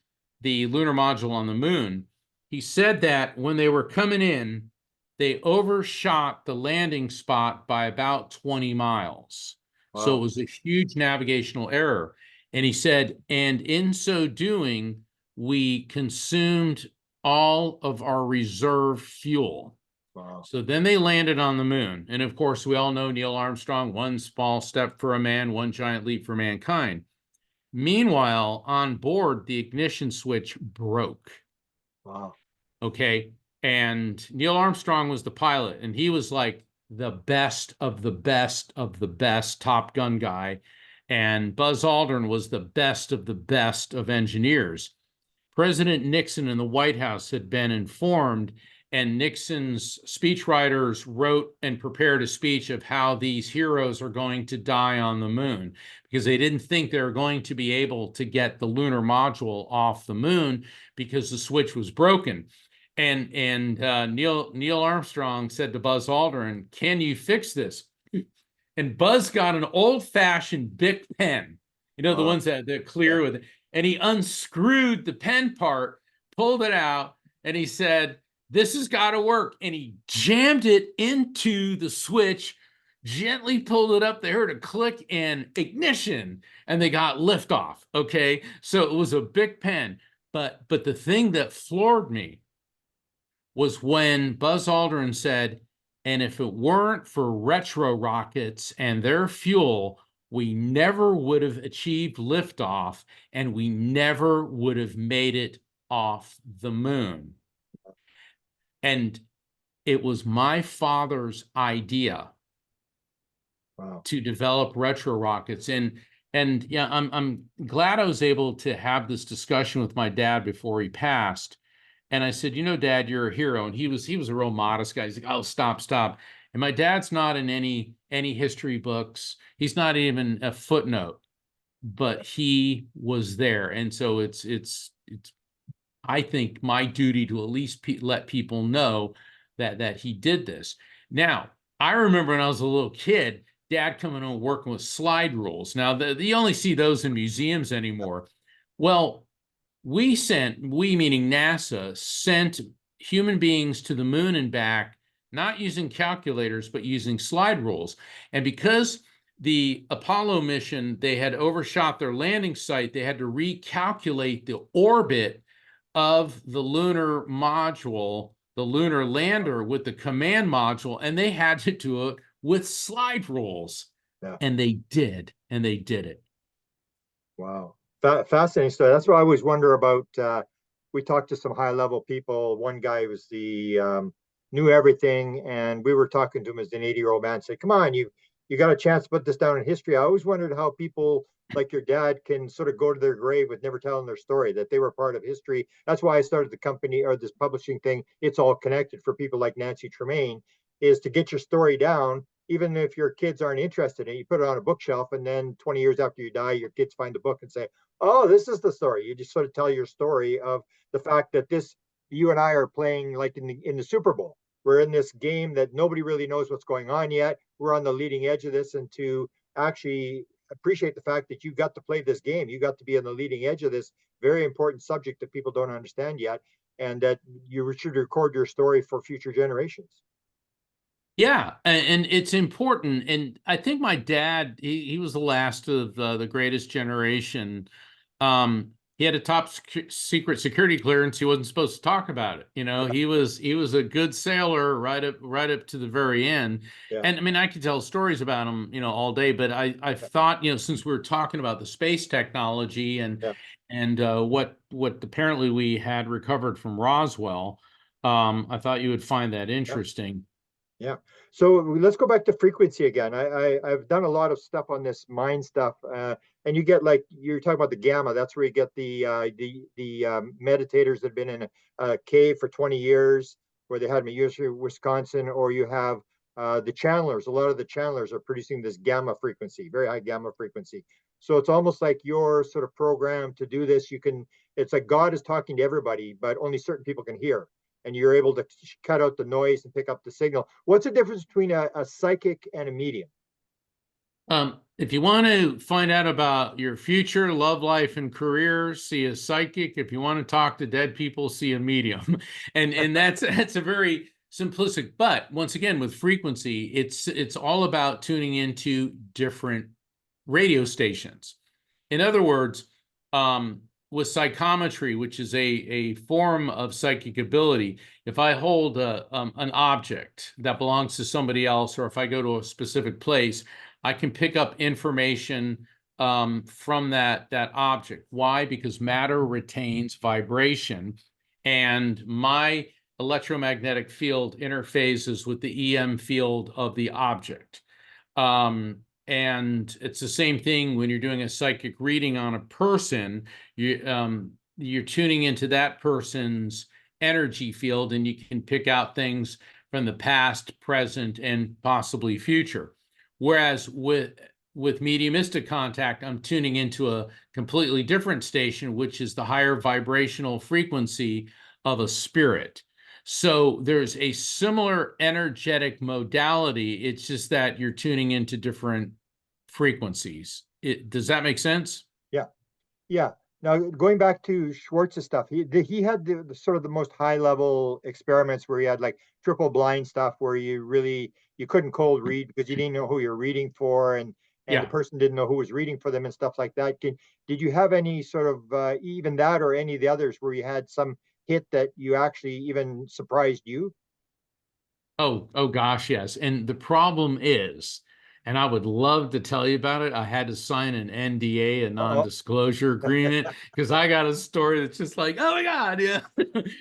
the lunar module on the moon, he said that when they were coming in, they overshot the landing spot by about 20 miles. Wow. So it was a huge navigational error. And he said, and in so doing, we consumed all of our reserve fuel. Wow. So then they landed on the moon. And of course, we all know Neil Armstrong, one small step for a man, one giant leap for mankind. Meanwhile, on board, the ignition switch broke. Wow. Okay. And Neil Armstrong was the pilot, and he was like the best of the best of the best Top Gun guy. And Buzz Aldrin was the best of engineers. President Nixon in the White House had been informed, and Nixon's speechwriters wrote and prepared a speech of how these heroes are going to die on the moon, because they didn't think they were going to be able to get the lunar module off the moon because the switch was broken. And Neil Armstrong said to Buzz Aldrin, "Can you fix this?" And Buzz got an old-fashioned Bic pen, the ones that they're clear with it. And he unscrewed the pen part, pulled it out, and he said, "This has got to work." And he jammed it into the switch, gently pulled it up. They heard a click and ignition, and they got liftoff. Okay, so it was a Bic pen. But the thing that floored me was when Buzz Aldrin said, and if it weren't for retro rockets and their fuel, we never would have achieved liftoff, and we never would have made it off the moon. And it was my father's idea. Wow. To develop retro rockets. And yeah, I'm glad I was able to have this discussion with my dad before he passed. And I said, Dad, you're a hero. And he was a real modest guy. He's like, "Oh, stop. And my dad's not in any history books. He's not even a footnote, but he was there. And so it's I think my duty to at least let people know that he did this. Now, I remember when I was a little kid, Dad coming home working with slide rules. Now, you only see those in museums anymore. Well, we meaning NASA, sent human beings to the moon and back, not using calculators, but using slide rules. And because the Apollo mission, they had overshot their landing site, they had to recalculate the orbit of the lunar module, the lunar lander with the command module, and they had to do it with slide rules. Yeah. And they did it. Wow. Fascinating story. That's what I always wonder about. We talked to some high-level people. One guy was knew everything, and we were talking to him as an 80-year-old man. Said, "Come on, you got a chance to put this down in history." I always wondered how people like your dad can sort of go to their grave with never telling their story, that they were part of history. That's why I started the company or this publishing thing. It's All Connected, for people like Nancy Tremaine, is to get your story down. Even if your kids aren't interested in it, you put it on a bookshelf, and then 20 years after you die, your kids find the book and say, oh, this is the story. You just sort of tell your story of the fact that this, you and I are playing like in the Super Bowl. We're in this game that nobody really knows what's going on yet. We're on the leading edge of this, and to actually appreciate the fact that you got to play this game, you got to be on the leading edge of this very important subject that people don't understand yet, and that you should record your story for future generations. Yeah, and it's important. And I think my dad, he was the last of the greatest generation. He had a secret security clearance. He wasn't supposed to talk about it. You know, Yeah, he was a good sailor right up to the very end. yeah, And I mean, I could tell stories about him, all day. But I yeah, thought, since we were talking about the space technology yeah, and what apparently we had recovered from Roswell, I thought you would find that yeah. interesting. Yeah. So let's go back to frequency again. I've done a lot of stuff on this mind stuff, and you get, like you're talking about, the gamma. That's where you get the meditators that have been in a cave for 20 years, where they had them at University of Wisconsin, or you have the channelers. A lot of the channelers are producing this gamma frequency, very high gamma frequency. So it's almost like you're sort of programmed to do this. You can. It's like God is talking to everybody, but only certain people can hear, and you're able to cut out the noise and pick up the signal. What's the difference between a psychic and a medium? If you want to find out about your future, love life, and career, see a psychic. If you want to talk to dead people, see a medium. And that's a very simplistic, but once again, with frequency, it's all about tuning into different radio stations. In other words, with psychometry, which is a form of psychic ability, if I hold an object that belongs to somebody else, or if I go to a specific place, I can pick up information from that object. Why? Because matter retains vibration, and my electromagnetic field interfaces with the EM field of the object. And it's the same thing when you're doing a psychic reading on a person. You're tuning into that person's energy field, and you can pick out things from the past, present, and possibly future. Whereas with mediumistic contact, I'm tuning into a completely different station, which is the higher vibrational frequency of a spirit. So there's a similar energetic modality. It's just that you're tuning into different frequencies. Does that make sense? Yeah, yeah. Now going back to Schwartz's stuff, he had the sort of the most high level experiments where he had like triple blind stuff, where you couldn't cold read because you didn't know who you're reading for, and the Yeah. person didn't know who was reading for them and stuff like that. Did you have any sort of even that, or any of the others where you had some hit that you actually even surprised you? Oh gosh, yes. And the problem is, and I would love to tell you about it. I had to sign an NDA, a Uh-oh. non-disclosure agreement, because I got a story that's just like, oh my God, yeah.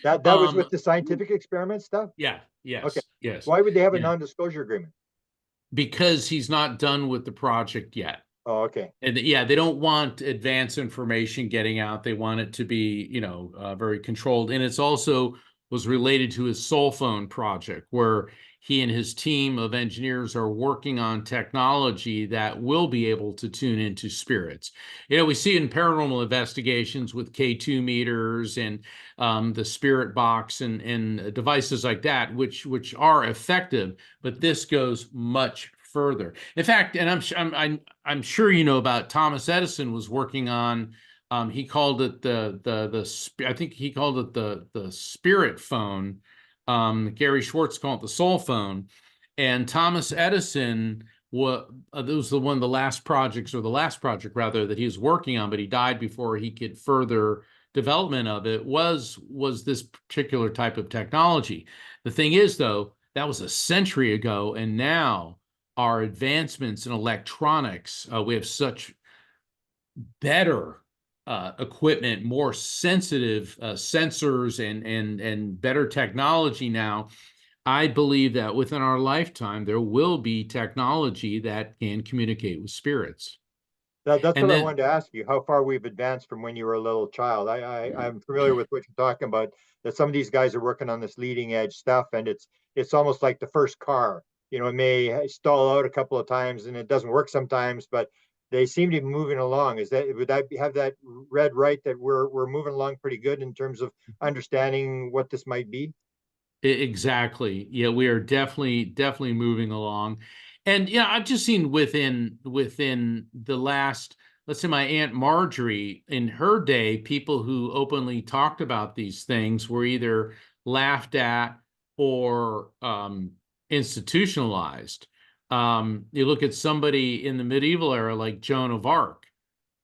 That was with Um, the scientific experiment stuff? yeah, Okay. yes, Why would they have a yeah. non-disclosure agreement? Because he's not done with the project yet. Oh, okay. And yeah, they don't want advanced information getting out. They want it to be, very controlled. And it's also was related to his soul phone project, where he and his team of engineers are working on technology that will be able to tune into spirits. We see it in paranormal investigations with K2 meters and the spirit box and devices like that, which are effective, but this goes much further. In fact, and I'm sure you know about Thomas Edison was working on. He called it I think he called it the spirit phone. Gary Schwartz called it the soul phone, and Thomas Edison was one of the last projects, or the last project rather, that he was working on, but he died before he could further development of it. Was this particular type of technology? The thing is, though, that was a century ago, and now our advancements in electronics, we have such better equipment, more sensitive sensors, and better technology now. I believe that within our lifetime, there will be technology that can communicate with spirits. That's And what I then wanted to ask you, how far we've advanced from when you were a little child. I'm familiar with what you're talking about, that some of these guys are working on this leading edge stuff, and it's almost like the first car. You know, it may stall out a couple of times and it doesn't work sometimes, but they seem to be moving along. Is that, would I have that read right, that we're moving along pretty good in terms of understanding what this might be? exactly. Yeah, we are definitely moving along. And yeah, I've just seen within the last, let's say my Aunt Marjorie, in her day, people who openly talked about these things were either laughed at or institutionalized. You look at somebody in the medieval era like Joan of Arc,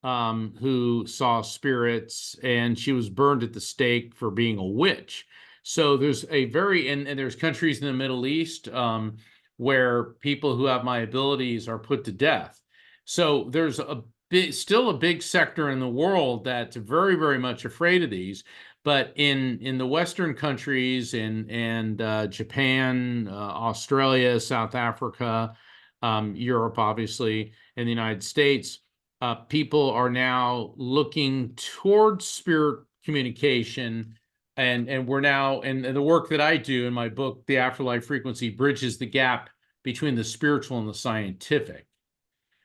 who saw spirits, and she was burned at the stake for being a witch. So there's a very, and there's countries in the Middle East, where people who have my abilities are put to death. So there's still a big sector in the world that's very much afraid of these. But in the Western countries, and Japan, Australia, South Africa, Europe, obviously, and the United States, people are now looking towards spirit communication, and we're now, and the work that I do in my book, The Afterlife Frequency, bridges the gap between the spiritual and the scientific,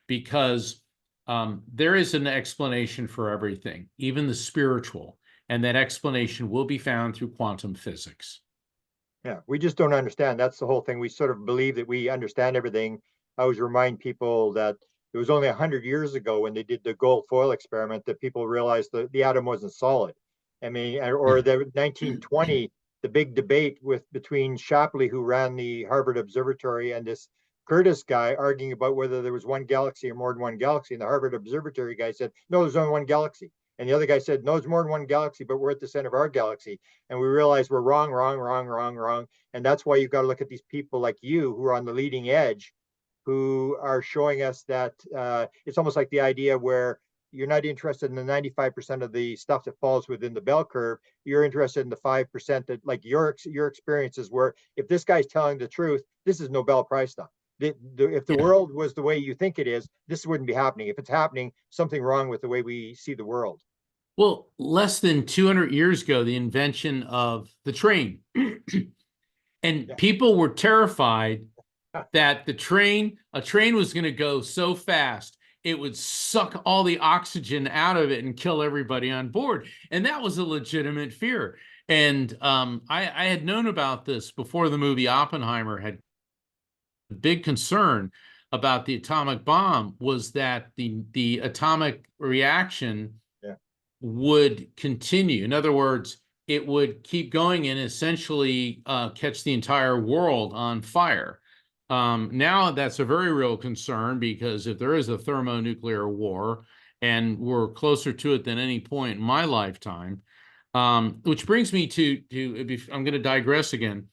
because there is an explanation for everything, even the spiritual, and that explanation will be found through quantum physics. Yeah, we just don't understand. That's the whole thing. We sort of believe that we understand everything. I always remind people that it was only 100 years ago when they did the gold foil experiment that people realized that the atom wasn't solid. I mean, or Yeah. the 1920, the big debate between Shapley, who ran the Harvard Observatory, and this Curtis guy arguing about whether there was one galaxy or more than one galaxy. And the Harvard Observatory guy said, no, there's only one galaxy. And the other guy said, no, there's more than one galaxy, but we're at the center of our galaxy. And we realize we're wrong, wrong, wrong, wrong, wrong. And that's why you've got to look at these people like you who are on the leading edge, who are showing us that it's almost like the idea where you're not interested in the 95% of the stuff that falls within the bell curve. You're interested in the 5% that, like your experiences, where if this guy's telling the truth, this is Nobel Prize stuff. If the Yeah. world was the way you think it is, this wouldn't be happening. If it's happening, something wrong with the way we see the world. Well, less than 200 years ago, the invention of the train. And Yeah. people were terrified that a train was going to go so fast, it would suck all the oxygen out of it and kill everybody on board. And that was a legitimate fear. And I had known about this before the movie Oppenheimer. Had a big concern about the atomic bomb was that the atomic reaction Yeah. would continue. In other words, it would keep going and essentially catch the entire world on fire. Now that's a very real concern, because if there is a thermonuclear war, and we're closer to it than any point in my lifetime, which brings me to I'm going to digress again.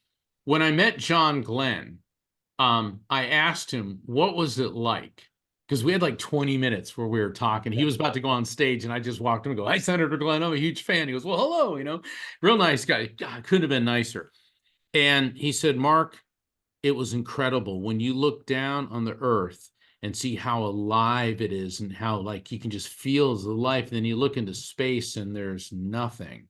When I met John Glenn, I asked him, what was it like? Because we had like 20 minutes where we were talking. He Yeah. was about to go on stage, and I just walked him and go, hi, Senator Glenn, I'm a huge fan. He goes, well, hello, real nice guy. God, couldn't have been nicer. And he said, Mark, it was incredible when you look down on the earth and see how alive it is, and how like you can just feel the life. And then you look into space and there's nothing.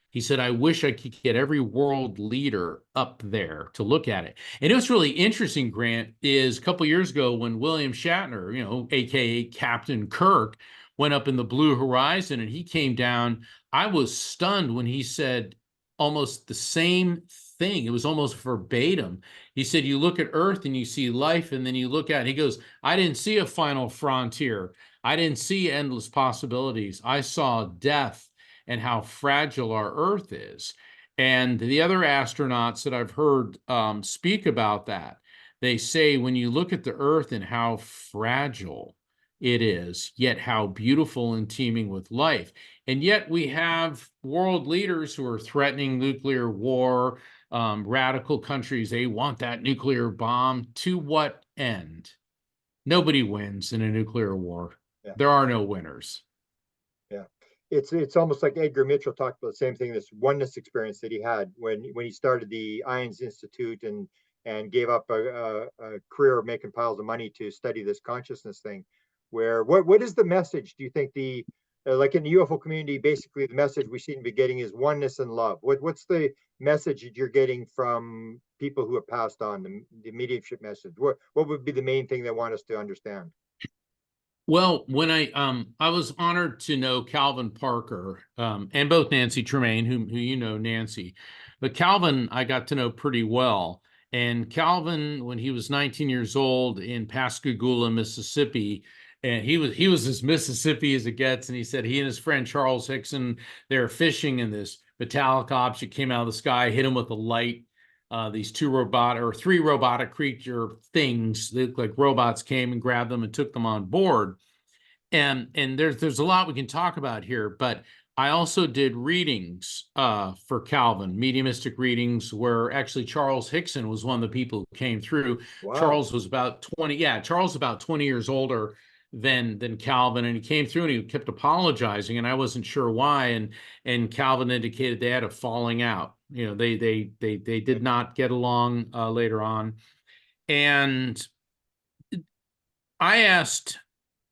He said, I wish I could get every world leader up there to look at it. And it was really interesting, Grant, is a couple years ago when William Shatner, AKA Captain Kirk, went up in the blue horizon and he came down. I was stunned when he said almost the same thing. It was almost verbatim. He said, you look at Earth and you see life, and then you look at it. He goes, I didn't see a final frontier. I didn't see endless possibilities. I saw death and how fragile our Earth is. And the other astronauts that I've heard speak about that, they say when you look at the Earth and how fragile it is, yet how beautiful and teeming with life. And yet we have world leaders who are threatening nuclear war, radical countries, they want that nuclear bomb. To what end? Nobody wins in a nuclear war. Yeah. There are no winners. Yeah. It's almost like Edgar Mitchell talked about the same thing, this oneness experience that he had when he started the Ions Institute, and gave up a career of making piles of money to study this consciousness thing, where what is the message? Do you think the like in the UFO community, basically the message we seem to be getting is oneness and love. What's the message that you're getting from people who have passed on the mediumship message? What would be the main thing they want us to understand? Well, when I was honored to know Calvin Parker, and both Nancy Tremaine, who you know, Nancy, but Calvin I got to know pretty well. And Calvin, when he was 19 years old in Pascagoula, Mississippi, and he was as Mississippi as it gets, and he said he and his friend Charles Hickson, they were fishing, and this metallic object came out of the sky, hit him with a light. These three robotic creature things that looked like robots came and grabbed them and took them on board. And there's a lot we can talk about here, but I also did readings for Calvin, mediumistic readings, where actually Charles Hickson was one of the people who came through. Wow. Charles was about 20, yeah, Charles was about 20 years older than Calvin, and he came through and he kept apologizing, and I wasn't sure why. And Calvin indicated they had a falling out. You know, they did not get along later on. And I asked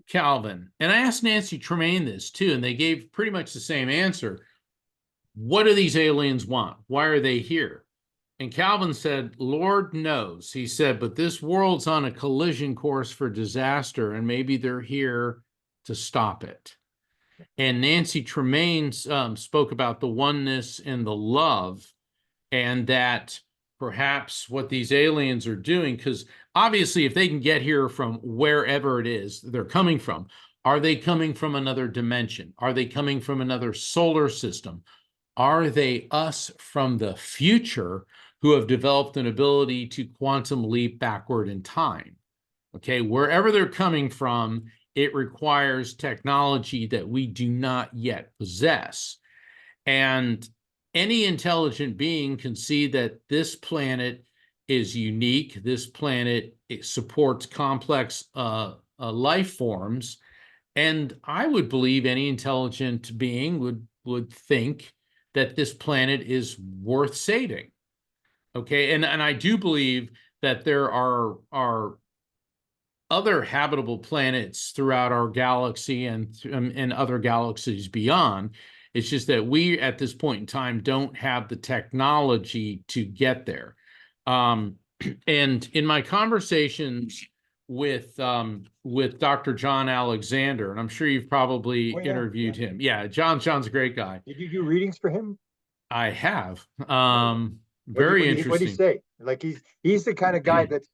Calvin, and I asked Nancy Tremaine this too, and they gave pretty much the same answer. What do these aliens want? Why are they here? And Calvin said, Lord knows. He said, but this world's on a collision course for disaster, and maybe they're here to stop it. And Nancy Tremaine spoke about the oneness and the love, and that perhaps what these aliens are doing, because obviously if they can get here from wherever it is they're coming from, are they coming from another dimension? Are they coming from another solar system? Are they us from the future who have developed an ability to quantum leap backward in time? Okay, wherever they're coming from, it requires technology that we do not yet possess. And any intelligent being can see that this planet is unique. This planet, it supports complex life forms. And I would believe any intelligent being would think that this planet is worth saving. Okay, and I do believe that there are other habitable planets throughout our galaxy and other galaxies beyond. It's just that we, at this point in time, don't have the technology to get there. And in my conversations with Dr. John Alexander, and I'm sure you've probably interviewed him. Yeah, John's a great guy. Did you do readings for him? I have. What Very did he interesting. say? Like he's the kind of guy that's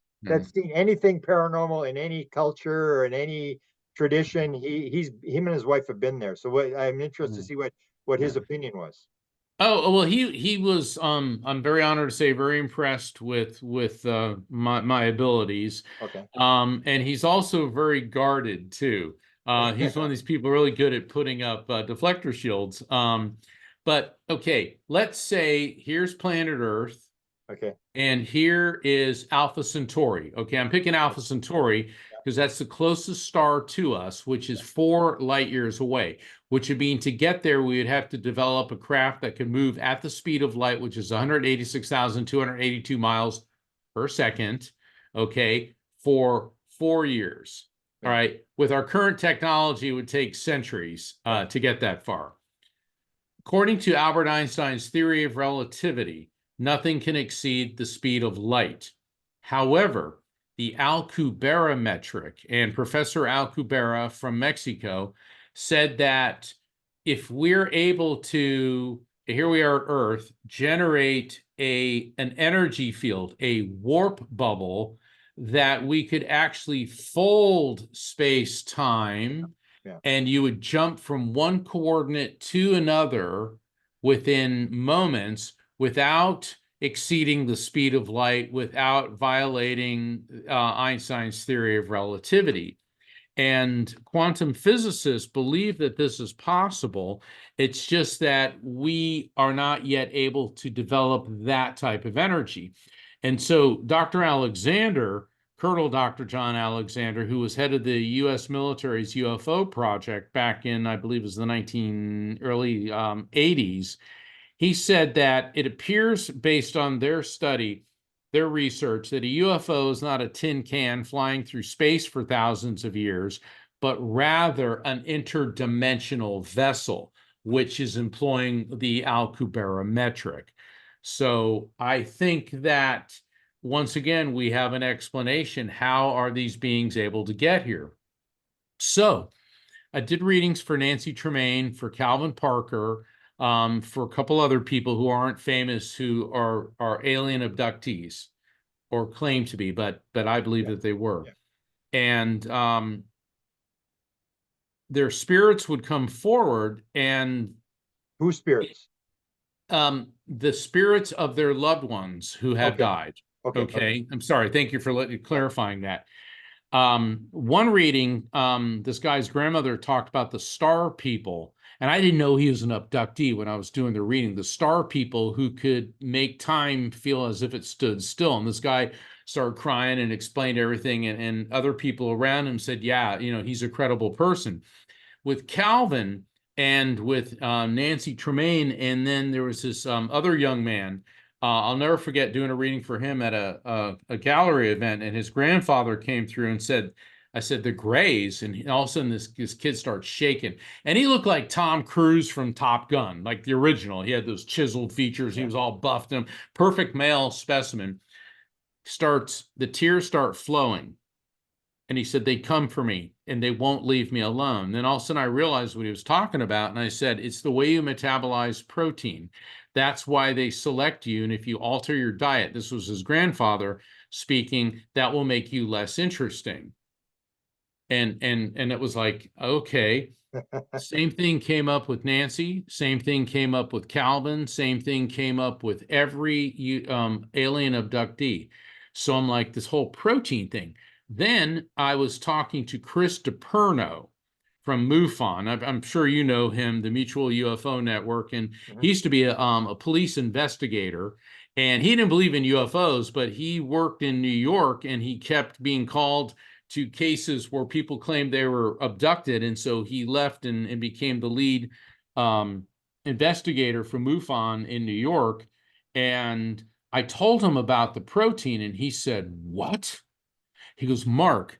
seen anything paranormal in any culture or in any tradition. Him and his wife have been there. So I'm interested to see what his opinion was. Oh, well, he was I'm very honored to say very impressed with my abilities. Okay. And he's also very guarded too. He's one of these people really good at putting up deflector shields. But okay, let's say here's planet Earth. Okay. And here is Alpha Centauri. Okay, I'm picking Alpha Centauri because that's the closest star to us, which is 4 light years away, which would mean to get there, we would have to develop a craft that can move at the speed of light, which is 186,282 miles per second, okay, for 4 years. All right, with our current technology, it would take centuries to get that far. According to Albert Einstein's theory of relativity, nothing can exceed the speed of light. However, the Alcubierre metric, and Professor Alcubierre from Mexico said that if we're able to, here we are at Earth, generate an energy field, a warp bubble, that we could actually fold space-time, and you would jump from one coordinate to another within moments, without exceeding the speed of light, without violating Einstein's theory of relativity. And quantum physicists believe that this is possible. It's just that we are not yet able to develop that type of energy. And so Dr. Alexander, Colonel Dr. John Alexander, who was head of the U.S. military's UFO project back in, I believe it was the early 80s, he said that it appears, based on their study, their research, that a UFO is not a tin can flying through space for thousands of years, but rather an interdimensional vessel, which is employing the Alcubierre metric. So I think that once again, we have an explanation. How are these beings able to get here? So I did readings for Nancy Tremaine, for Calvin Parker, for a couple other people who aren't famous, who are alien abductees or claim to be, but I believe that they were. Yeah. And their spirits would come forward, and Whose spirits? the spirits of their loved ones who have Okay. died. Okay. Okay. I'm sorry. Thank you for clarifying that. One reading, this guy's grandmother talked about the star people, and I didn't know he was an abductee when I was doing the reading. The star people who could make time feel as if it stood still. And this guy started crying and explained everything, and other people around him said, yeah, he's a credible person. With Calvin and with Nancy Tremaine, and then there was this other young man. I'll never forget doing a reading for him at a gallery event, and his grandfather came through and said, I said, the Grays, and all of a sudden this kid starts shaking. And he looked like Tom Cruise from Top Gun, like the original. He had those chiseled features. He was all buffed and perfect male specimen. The tears start flowing. And he said, they come for me and they won't leave me alone. Then all of a sudden I realized what he was talking about. And I said, it's the way you metabolize protein. That's why they select you. And if you alter your diet, this was his grandfather speaking, that will make you less interesting. And it was like, okay. Same thing came up with Nancy. Same thing came up with Calvin. Same thing came up with every alien abductee. So I'm like, this whole protein thing. Then I was talking to Chris DiPerno from MUFON. I'm sure you know him, the Mutual UFO Network, and he used to be a police investigator. And he didn't believe in UFOs, but he worked in New York, and he kept being called to cases where people claimed they were abducted. And so he left and became the lead investigator for MUFON in New York. And I told him about the protein, and he said, what? He goes, Mark,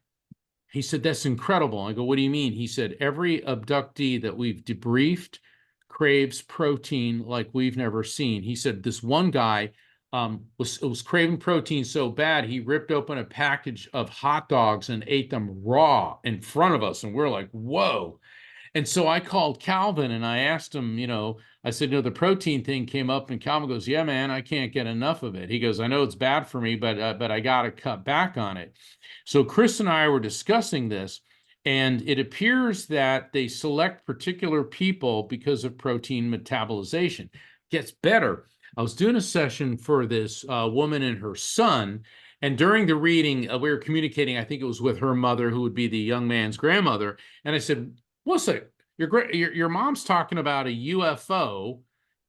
he said, that's incredible. I go, what do you mean? He said, every abductee that we've debriefed craves protein like we've never seen. He said, this one guy was craving protein so bad, he ripped open a package of hot dogs and ate them raw in front of us. And we're like, whoa. And so I called Calvin and I asked him, I said, the protein thing came up, and Calvin goes, yeah, man, I can't get enough of it. He goes, I know it's bad for me, but I got to cut back on it. So Chris and I were discussing this, and it appears that they select particular people because of protein metabolization. Gets better. I was doing a session for this woman and her son, and during the reading, we were communicating, I think it was with her mother, who would be the young man's grandmother. And I said, listen, your mom's talking about a UFO.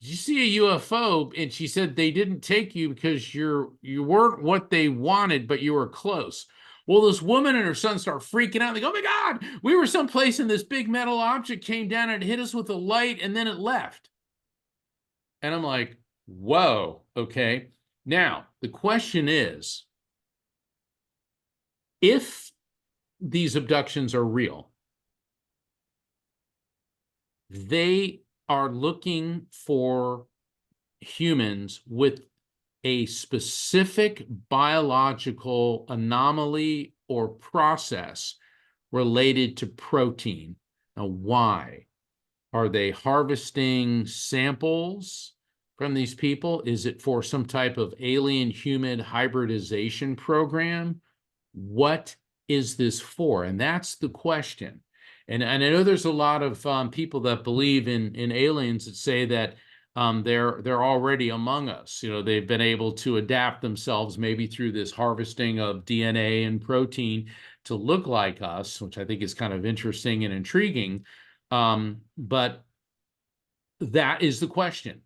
Did you see a UFO? And she said they didn't take you because you weren't what they wanted, but you were close. Well, this woman and her son start freaking out. They go, oh my God, we were someplace and this big metal object came down and it hit us with a light and then it left. And I'm like, whoa, okay. Now, the question is, if these abductions are real, they are looking for humans with a specific biological anomaly or process related to protein. Now, why? Are they harvesting samples from these people? Is it for some type of alien-human hybridization program? What is this for? And that's the question. And I know there's a lot of people that believe in aliens that say that they're already among us. They've been able to adapt themselves maybe through this harvesting of DNA and protein to look like us, which I think is kind of interesting and intriguing. But that is the question.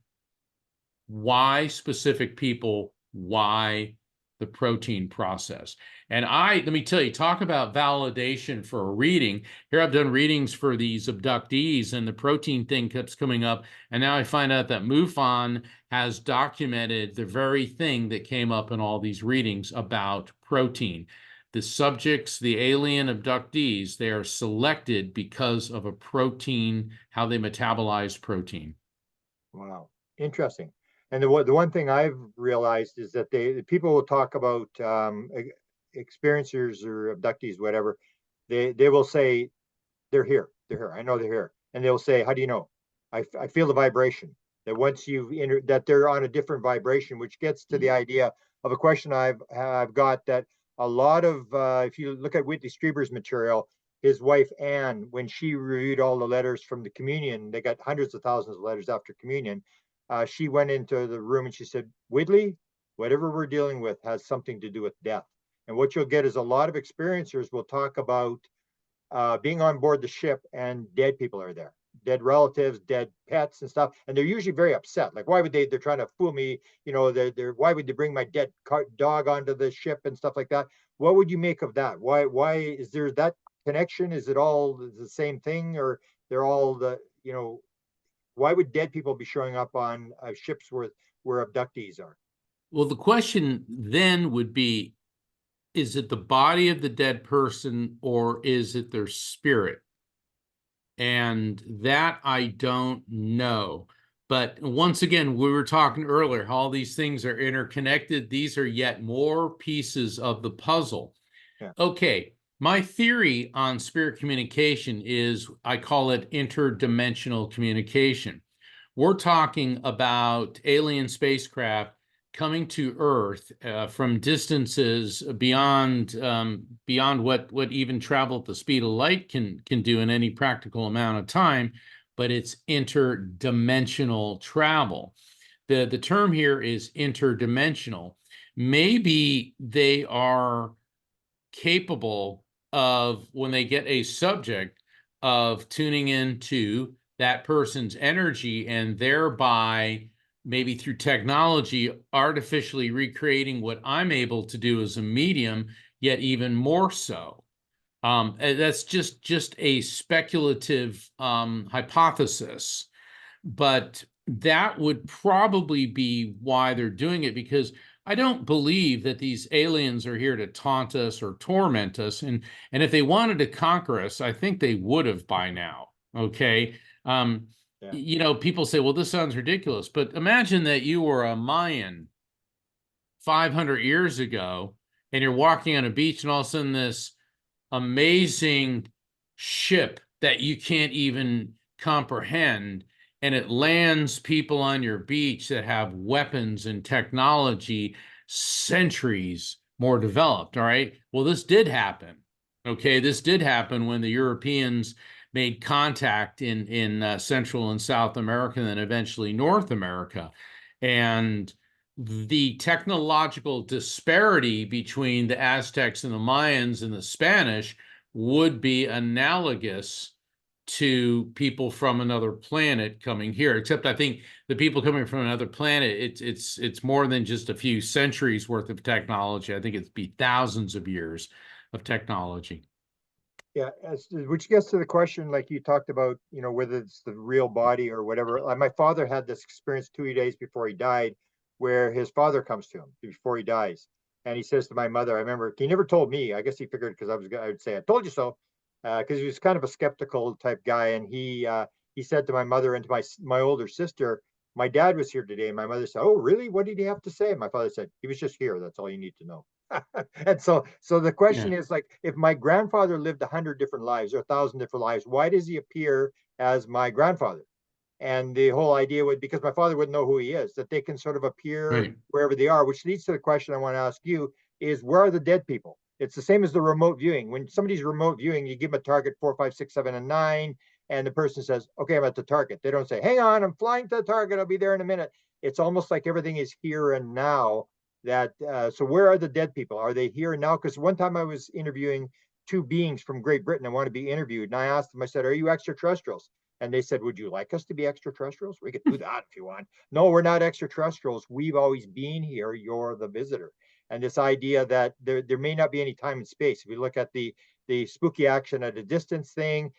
Why specific people? Why the protein process? And let me tell you, talk about validation for a reading. Here I've done readings for these abductees, and the protein thing keeps coming up. And now I find out that MUFON has documented the very thing that came up in all these readings about protein. The subjects, the alien abductees, they are selected because of a protein, how they metabolize protein. Wow, interesting. And the one thing I've realized is that the people will talk about experiencers or abductees, whatever. They will say they're here, they're here. I know they're here, and they'll say, "How do you know?" I feel the vibration. That once you've entered, that they're on a different vibration, which gets to the idea of a question I've got, that a lot of if you look at Whitley Strieber's material, his wife Anne, when she reviewed all the letters from the communion, they got hundreds of thousands of letters after communion. She went into the room and she said, "Whitley, whatever we're dealing with has something to do with death." And what you'll get is a lot of experiencers will talk about being on board the ship and dead people are there, dead relatives, dead pets and stuff, and they're usually very upset. Like, why would they're trying to fool me, why would they bring my dead dog onto the ship and stuff like that? What would you make of that? Why is there that connection? Is it all the same thing, or they're all why would dead people be showing up on ships where abductees are? Well, the question then would be, is it the body of the dead person or is it their spirit? And that I don't know. But once again, we were talking earlier, how all these things are interconnected. These are yet more pieces of the puzzle. Yeah. Okay, my theory on spirit communication is, I call it interdimensional communication. We're talking about alien spacecraft coming to Earth from distances beyond what even travel at the speed of light can do in any practical amount of time, but it's interdimensional travel. The term here is interdimensional. Maybe they are capable of, when they get a subject, of tuning into that person's energy and thereby, maybe through technology, artificially recreating what I'm able to do as a medium, yet even more so. That's just a speculative hypothesis, but that would probably be why they're doing it, because I don't believe that these aliens are here to taunt us or torment us. And if they wanted to conquer us, I think they would have by now. Okay. Yeah. People say, well, this sounds ridiculous, but imagine that you were a Mayan 500 years ago and you're walking on a beach and all of a sudden this amazing ship that you can't even comprehend, and it lands people on your beach that have weapons and technology centuries more developed. All right, well, this did happen. Okay, this did happen when the Europeans made contact in Central and South America and then eventually North America. And the technological disparity between the Aztecs and the Mayans and the Spanish would be analogous to people from another planet coming here. Except I think the people coming from another planet, it's more than just a few centuries worth of technology. I think it'd be thousands of years of technology. Yeah, which gets to the question, like you talked about, whether it's the real body or whatever. My father had this experience 2 days before he died, where his father comes to him before he dies, and he says to my mother, I remember he never told me. I guess he figured because I would say I told you so, because he was kind of a skeptical type guy, and he said to my mother and to my older sister, my dad was here today. And my mother said, "Oh, really? What did he have to say?" And my father said, "He was just here. That's all you need to know." And so the question Yeah. is, like, if my grandfather lived 100 different lives or 1,000 different lives, why does he appear as my grandfather? And the whole idea would, because my father wouldn't know who he is, that they can sort of appear Right. wherever they are, which leads to the question I want to ask you is, where are the dead people? It's the same as the remote viewing. When somebody's remote viewing, you give them a target 4, 5, 6, 7, and 9, and the person says, "Okay, I'm at the target." They don't say, "Hang on, I'm flying to the target. I'll be there in a minute." It's almost like everything is here and now. So where are the dead people? Are they here and now? Because one time I was interviewing two beings from Great Britain. I want to be interviewed, and I asked them. I said, "Are you extraterrestrials?" And they said, "Would you like us to be extraterrestrials? We could do that if you want." "No, we're not extraterrestrials. We've always been here. You're the visitor." And this idea that there may not be any time and space. If we look at the spooky action at a distance thing,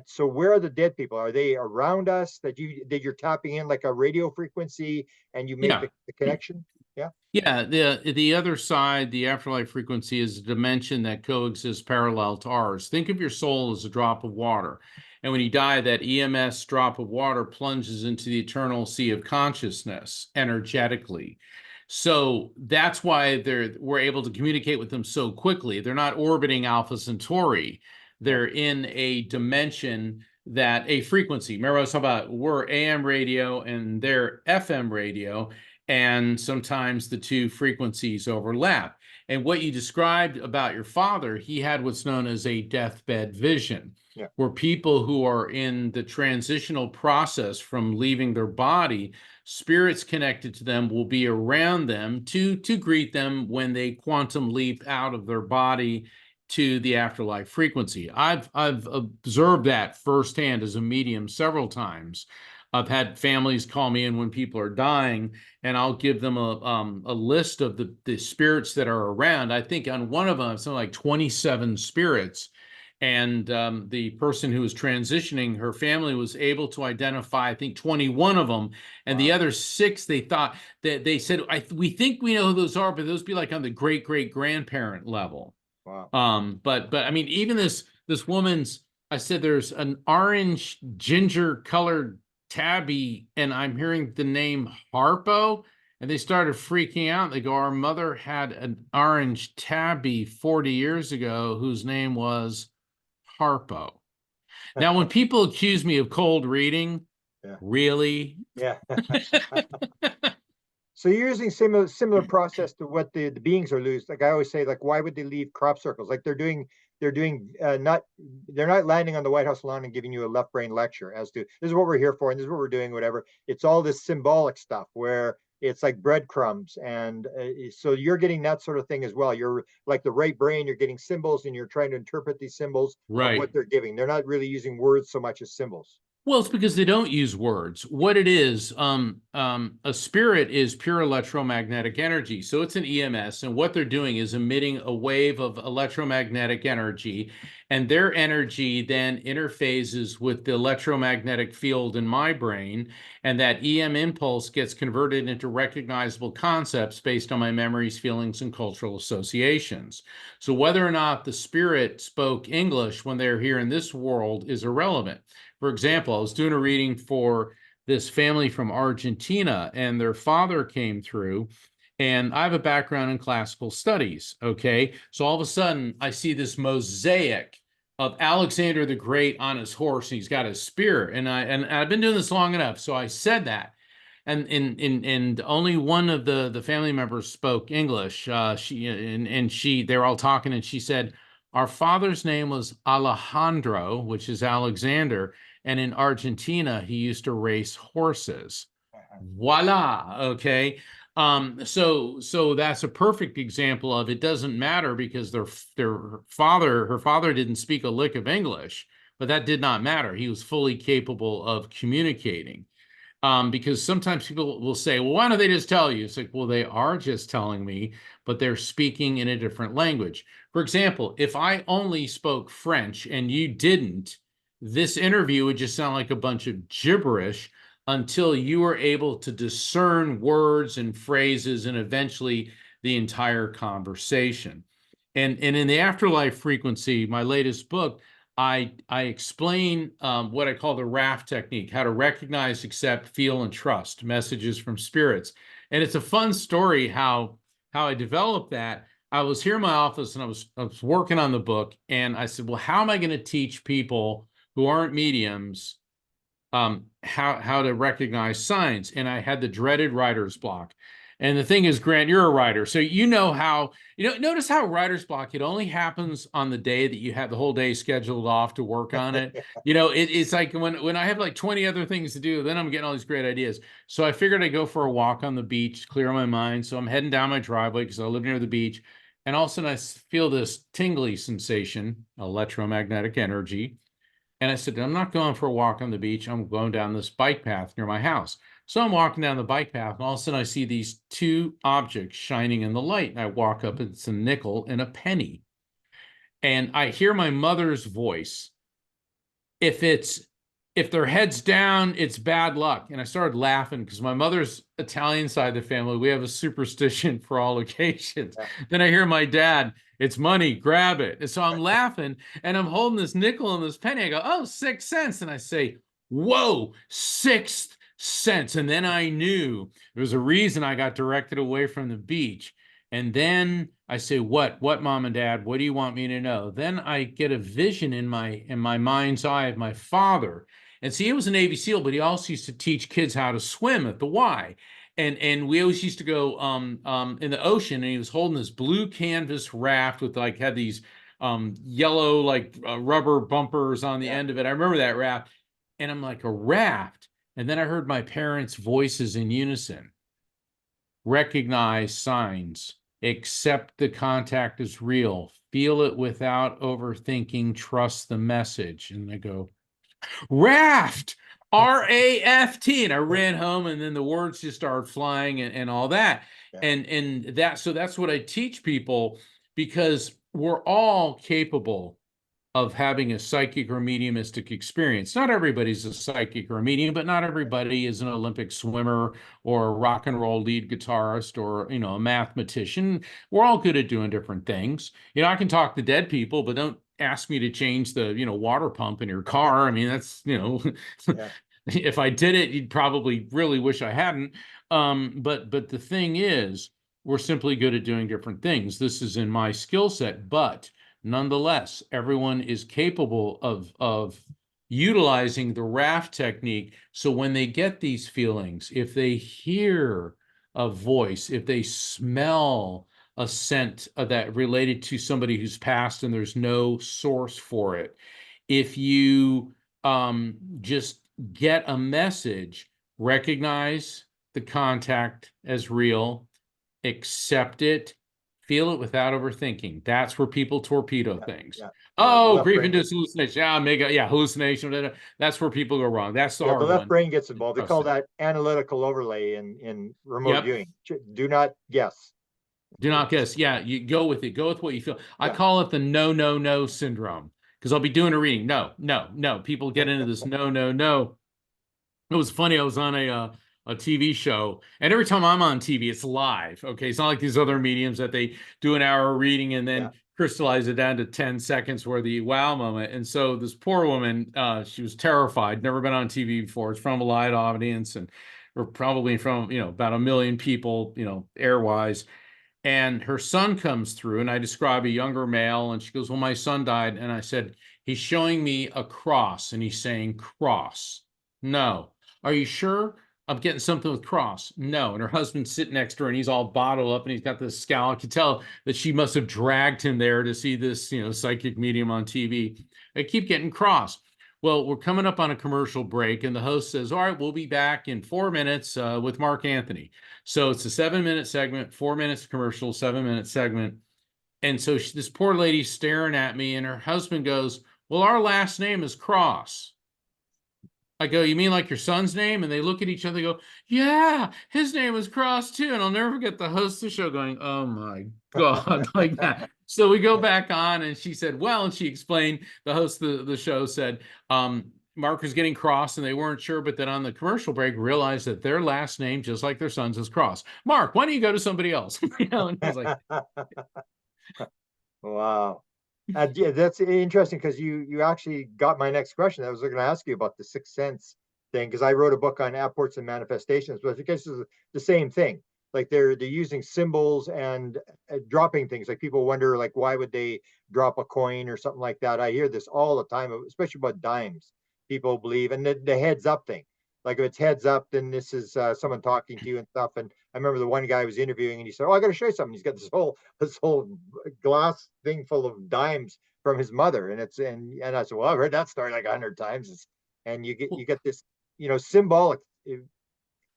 so where are the dead people? Are they around us, that you're tapping in like a radio frequency and you make Yeah. the connection? Yeah. Yeah, the other side, the afterlife frequency, is a dimension that coexists parallel to ours. Think of your soul as a drop of water. And when you die, that EMS drop of water plunges into the eternal sea of consciousness energetically. So that's why we're able to communicate with them so quickly. They're not orbiting Alpha Centauri. Yeah. They're in a dimension that a frequency. Remember, I was talking about we're AM radio and they're FM radio, and sometimes the two frequencies overlap. And what you described about your father, he had what's known as a deathbed vision, Yeah. where people who are in the transitional process from leaving their body, spirits connected to them will be around them to greet them when they quantum leap out of their body to the afterlife frequency. I've observed that firsthand as a medium several times. I've had families call me in when people are dying, and I'll give them a list of the spirits that are around. I think on one of them, something like 27 spirits. And the person who was transitioning, her family was able to identify, I think, 21 of them. And the Wow. other six, they thought that they said, we think we know who those are, but those be like on the great great grandparent level. Wow. But I mean, even this woman's, I said there's an orange ginger colored tabby, and I'm hearing the name Harpo, and they started freaking out. They go, our mother had an orange tabby 40 years ago whose name was Harpo. Now, when people accuse me of cold reading, Yeah. really? Yeah. So you're using similar process to what the beings are losing. Like I always say, like why would they leave crop circles? Like they're not landing on the White House lawn and giving you a left brain lecture as to this is what we're here for and this is what we're doing, whatever. It's all this symbolic stuff where it's like breadcrumbs, and so you're getting that sort of thing as well. You're like the right brain. You're getting symbols, and you're trying to interpret these symbols of what Right. they're giving. They're not really using words so much as symbols. Well, it's because they don't use words. What it is, a spirit is pure electromagnetic energy. So it's an EMS, and what they're doing is emitting a wave of electromagnetic energy, and their energy then interfaces with the electromagnetic field in my brain, and that EM impulse gets converted into recognizable concepts based on my memories, feelings, and cultural associations. So whether or not the spirit spoke English when they're here in this world is irrelevant. For example, I was doing a reading for this family from Argentina, and their father came through, and I have a background in classical studies. Okay. So all of a sudden, I see this mosaic of Alexander the Great on his horse, and he's got his spear. And I've been doing this long enough. So I said that. And only one of the family members spoke English. They were all talking, and she said, our father's name was Alejandro, which is Alexander, and in Argentina, he used to race horses. Voila. Okay. So that's a perfect example of it doesn't matter because her father didn't speak a lick of English, but that did not matter. He was fully capable of communicating. Because sometimes people will say, well, why don't they just tell you? It's like, well, they are just telling me, but they're speaking in a different language. For example, if I only spoke French and you didn't, this interview would just sound like a bunch of gibberish until you were able to discern words and phrases and eventually the entire conversation. And in the Afterlife Frequency, my latest book, I explain what I call the raft technique, how to recognize, accept, feel, and trust messages from spirits. And it's a fun story how I developed that. I was here in my office and I was working on the book, and I said, well, how am I going to teach people who aren't mediums how to recognize signs? And I had the dreaded writer's block. And the thing is, Grant, you're a writer, so you know how, notice how writer's block, it only happens on the day that you have the whole day scheduled off to work on it. It's like when I have like 20 other things to do, then I'm getting all these great ideas. So I figured I'd go for a walk on the beach, clear my mind. So I'm heading down my driveway because I live near the beach. And all of a sudden I feel this tingly sensation, electromagnetic energy. And I said, I'm not going for a walk on the beach. I'm going down this bike path near my house. So I'm walking down the bike path, and all of a sudden I see these two objects shining in the light. And I walk up, and it's a nickel and a penny. And I hear my mother's voice. If it's if their head's down, it's bad luck. And I started laughing because my mother's Italian side of the family, we have a superstition for all occasions. Yeah. Then I hear my dad, it's money, grab it. And so I'm laughing and I'm holding this nickel and this penny. I go, oh, 6 cents. And I say, whoa, 6 cents. And then I knew there was a reason I got directed away from the beach. And then I say, what, mom and dad, what do you want me to know? Then I get a vision in my mind's eye of my father. And see, he was a Navy SEAL, but he also used to teach kids how to swim at the Y. And we always used to go in the ocean, and he was holding this blue canvas raft with like had these yellow like rubber bumpers on the end of it. I remember that raft, and I'm like, a raft. And then I heard my parents' voices in unison. Recognize signs, accept the contact is real, feel it without overthinking, trust the message. And I go, raft, R-A-F-T. And I ran home, and then the words just started flying and all that. Yeah. And so that's what I teach people, because we're all capable of having a psychic or mediumistic experience. Not everybody's a psychic or a medium, but not everybody is an Olympic swimmer or a rock and roll lead guitarist or, a mathematician. We're all good at doing different things. I can talk to dead people, but don't ask me to change the, water pump in your car. I mean, that's, Yeah. if I did it, you'd probably really wish I hadn't. But the thing is, we're simply good at doing different things. This is in my skill set, but nonetheless, everyone is capable of utilizing the raft technique. So when they get these feelings, if they hear a voice, if they smell a scent that related to somebody who's passed and there's no source for it, if you just get a message, recognize the contact as real, accept it, feel it without overthinking. That's where people torpedo things. Yeah. Oh, left grief brain induced hallucination. Hallucination. That's where people go wrong. That's the the hard left one. brain gets involved. They Trust call it. that analytical overlay in remote Yep. viewing. Do not guess. Do not guess. Yeah, you go with it. Go with what you feel. I Yeah. call it the no, no, no syndrome, because I'll be doing a reading. No, no, no. People get into this no, no, no. It was funny. I was on a TV show, and every time I'm on TV, it's live. Okay, it's not like these other mediums that they do an hour reading and then crystallize it down to 10 seconds for the wow moment. And so this poor woman, she was terrified, never been on TV before. It's from a live audience, and we're probably from about 1 million people, airwise. And her son comes through, and I describe a younger male, and she goes, well, my son died. And I said, he's showing me a cross, and he's saying cross. No. Are you sure? I'm getting something with cross. No. And her husband's sitting next to her, and he's all bottled up, and he's got this scowl. I could tell that she must have dragged him there to see this, psychic medium on TV. I keep getting cross. Well, we're coming up on a commercial break, and the host says, all right, we'll be back in 4 minutes with Mark Anthony. So it's a 7-minute segment, 4 minutes commercial, 7-minute segment. And so this poor lady's staring at me, and her husband goes, well, our last name is Cross. I go, you mean like your son's name? And they look at each other, go, yeah, his name was Cross too. And I'll never forget the host of the show going, oh my God, like that. So we go back on, and she said, well, and she explained, the host of the show said, Mark was getting Cross, and they weren't sure, but then on the commercial break realized that their last name, just like their son's, is Cross. Mark, why don't you go to somebody else? And I was like, wow. Yeah, that's interesting, because you actually got my next question. I was going to ask you about the sixth sense thing, because I wrote a book on apports and manifestations, but I guess it's the same thing. Like they're using symbols and dropping things. Like people wonder, like, why would they drop a coin or something like that? I hear this all the time, especially about dimes. People believe, and the heads up thing. Like if it's heads up, then this is someone talking to you and stuff. And I remember the one guy was interviewing, and he said, "Oh, I got to show you something." He's got this whole glass thing full of dimes from his mother, and I said, "Well, I've heard that story like 100 times." And you get this, symbolic.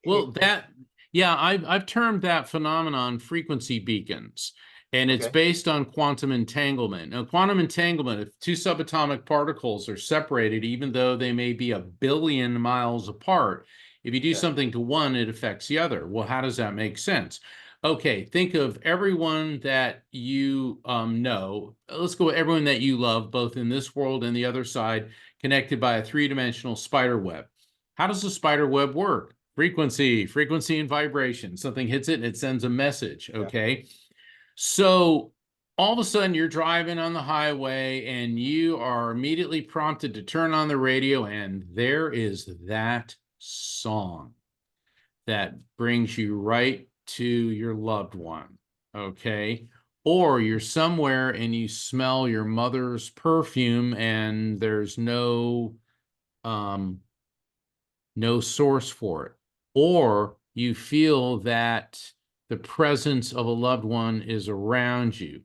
well, I've termed that phenomenon frequency beacons, and it's Okay. based on quantum entanglement. Now, quantum entanglement, if two subatomic particles are separated, even though they may be 1 billion miles apart, if you do something to one, it affects the other. Well, how does that make sense? Okay, think of everyone that you know. Let's go with everyone that you love, both in this world and the other side, connected by a three-dimensional spider web. How does the spider web work? Frequency and vibration. Something hits it and it sends a message, okay? So all of a sudden you're driving on the highway and you are immediately prompted to turn on the radio, and there is that song that brings you right to your loved one, okay? Or you're somewhere and you smell your mother's perfume and there's no source for it. Or you feel that the presence of a loved one is around you.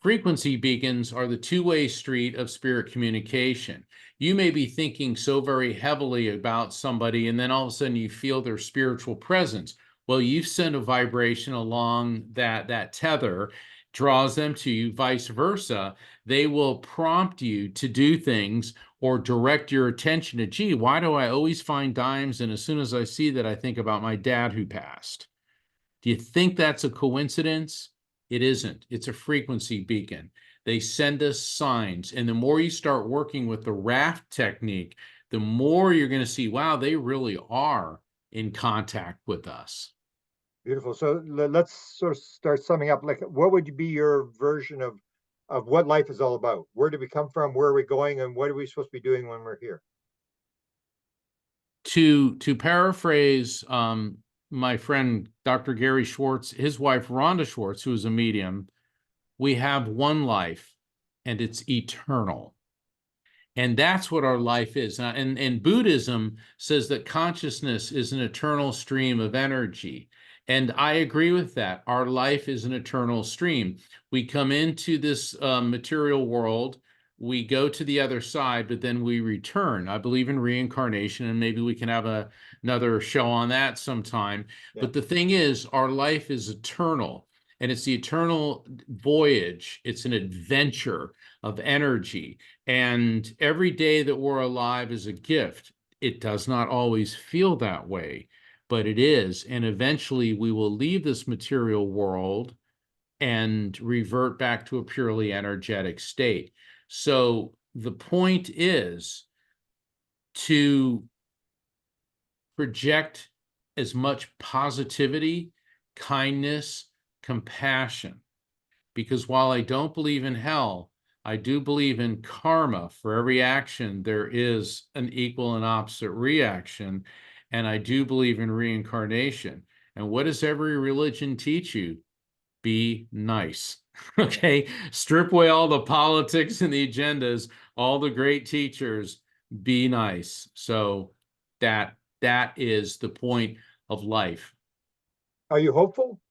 Frequency beacons are the two-way street of spirit communication. You may be thinking so very heavily about somebody, and then all of a sudden you feel their spiritual presence. Well, you've sent a vibration along that tether, draws them to you, vice versa. They will prompt you to do things or direct your attention to, gee, why do I always find dimes? And as soon as I see that, I think about my dad who passed. Do you think that's a coincidence? It isn't. It's a frequency beacon. They send us signs. And the more you start working with the raft technique, the more you're going to see, wow, they really are in contact with us. Beautiful. So let's sort of start summing up. Like, what would be your version of what life is all about? Where did we come from? Where are we going? And what are we supposed to be doing when we're here? To paraphrase my friend Dr. Gary Schwartz, his wife Rhonda Schwartz, who is a medium, we have one life and it's eternal. And that's what our life is. And Buddhism says that consciousness is an eternal stream of energy. And I agree with that. Our life is an eternal stream. We come into this material world, we go to the other side, but then we return. I believe in reincarnation, and maybe we can have another show on that sometime. Yeah. But the thing is, our life is eternal, and it's the eternal voyage. It's an adventure of energy. And every day that we're alive is a gift. It does not always feel that way, but it is. And eventually we will leave this material world and revert back to a purely energetic state. So the point is to project as much positivity, kindness, compassion. Because while I don't believe in hell, I do believe in karma. For every action, there is an equal and opposite reaction. And I do believe in reincarnation. And what does every religion teach you? Be nice. Okay? Strip away all the politics and the agendas, all the great teachers, be nice. So that is the point of life. Are you hopeful?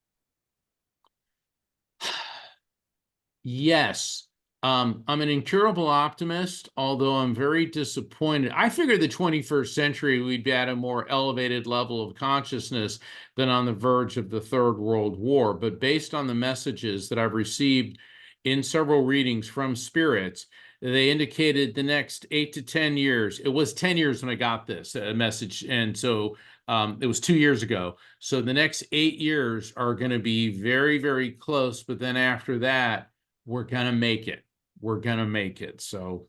Yes. I'm an incurable optimist, although I'm very disappointed. I figured the 21st century we'd be at a more elevated level of consciousness than on the verge of the Third World War. But based on the messages that I've received in several readings from spirits, they indicated the next 8 to 10 years. It was 10 years when I got this message. And so it was 2 years ago. So the next 8 years are going to be very, very close. But then after that, we're going to make it. We're going to make it. So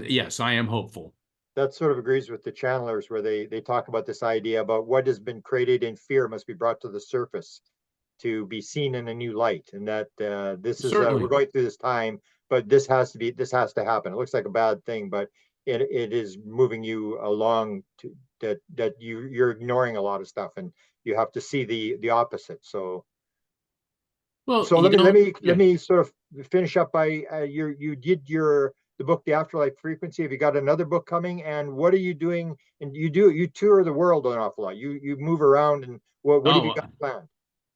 yes, I am hopeful. That sort of agrees with the channelers, where they talk about this idea about what has been created in fear must be brought to the surface to be seen in a new light, and that this is Certainly. we're going through this time, but this has to happen. It looks like a bad thing, but it is moving you along to that you're ignoring a lot of stuff, and you have to see the opposite. So Well, let me sort of finish up by you did the book, The Afterlife Frequency. Have you got another book coming? And what are you doing? And you tour the world an awful lot. You move around, and what have you got planned?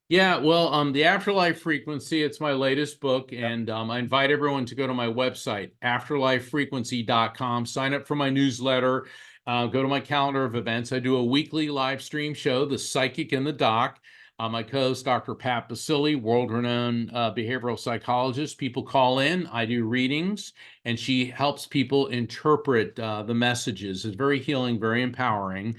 Yeah, well, The Afterlife Frequency, it's my latest book, and I invite everyone to go to my website, afterlifefrequency.com, sign up for my newsletter, go to my calendar of events. I do a weekly live stream show, The Psychic in the Doc. My co-host, Dr. Pat Basili, world-renowned behavioral psychologist. People call in, I do readings, and she helps people interpret the messages. It's very healing, very empowering.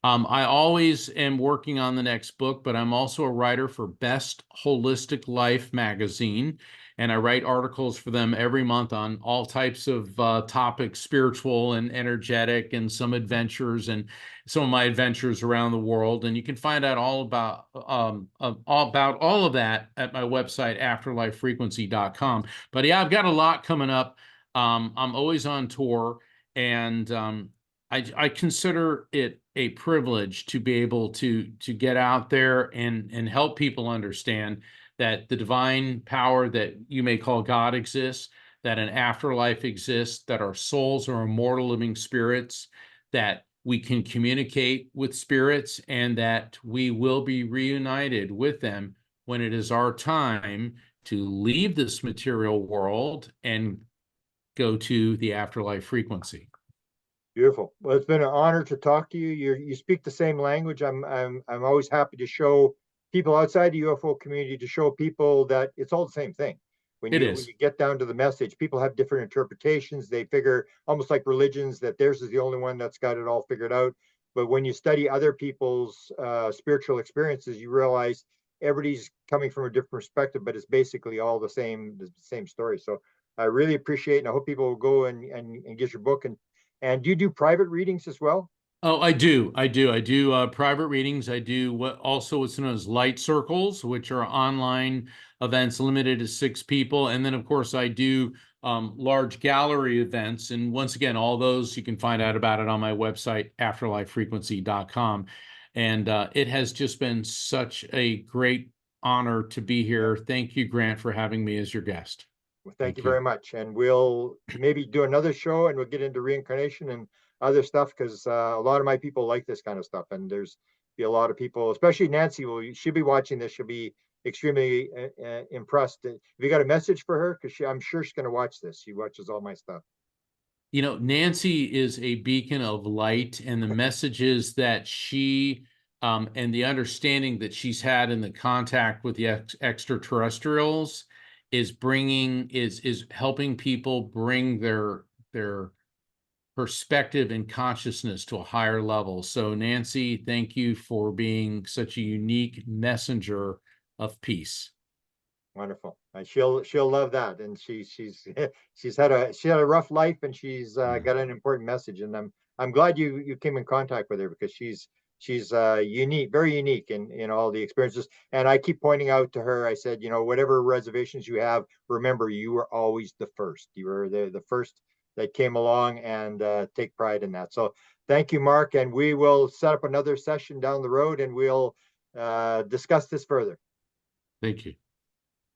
I always am working on the next book, but I'm also a writer for Best Holistic Life magazine, and I write articles for them every month on all types of topics, spiritual and energetic, and some adventures and some of my adventures around the world. And you can find out all about all of that at my website, afterlifefrequency.com. But yeah, I've got a lot coming up. I'm always on tour, and I consider it a privilege to be able to get out there and help people understand that the divine power that you may call God exists, that an afterlife exists, that our souls are immortal living spirits, that we can communicate with spirits, and that we will be reunited with them when it is our time to leave this material world and go to the afterlife frequency. Beautiful. Well, it's been an honor to talk to you. You speak the same language. I'm always happy to show people outside the UFO community, to show people that it's all the same thing. When It you is. get down to the message, people have different interpretations. They figure, almost like religions, that theirs is the only one that's got it all figured out. But when you study other people's spiritual experiences, you realize everybody's coming from a different perspective, but it's basically all the same story. So I really appreciate it, and I hope people will go and get your book. And do you do private readings as well? Oh, I do. I do private readings. I do what's known as light circles, which are online events limited to 6 people. And then, of course, I do large gallery events. And once again, all those you can find out about it on my website, afterlifefrequency.com. And it has just been such a great honor to be here. Thank you, Grant, for having me as your guest. Well, thank you Thank you. very much. And we'll maybe do another show and we'll get into reincarnation and other stuff, because a lot of my people like this kind of stuff. And there's be a lot of people, especially Nancy, she'll be watching this. She'll be extremely impressed. Have you got a message for her? Because I'm sure she's going to watch this. She watches all my stuff. You know, Nancy is a beacon of light, and the messages that she and the understanding that she's had in the contact with the extraterrestrials is helping people bring their perspective and consciousness to a higher level. So, Nancy, thank you for being such a unique messenger of peace. Wonderful. She'll love that. And she's had a rough life, and she's got an important message. And I'm glad you came in contact with her, because she's unique, very unique in all the experiences. And I keep pointing out to her, I said, whatever reservations you have, remember, you were always the first. You were the first that came along, and take pride in that. So thank you, Mark. And we will set up another session down the road, and we'll discuss this further. Thank you.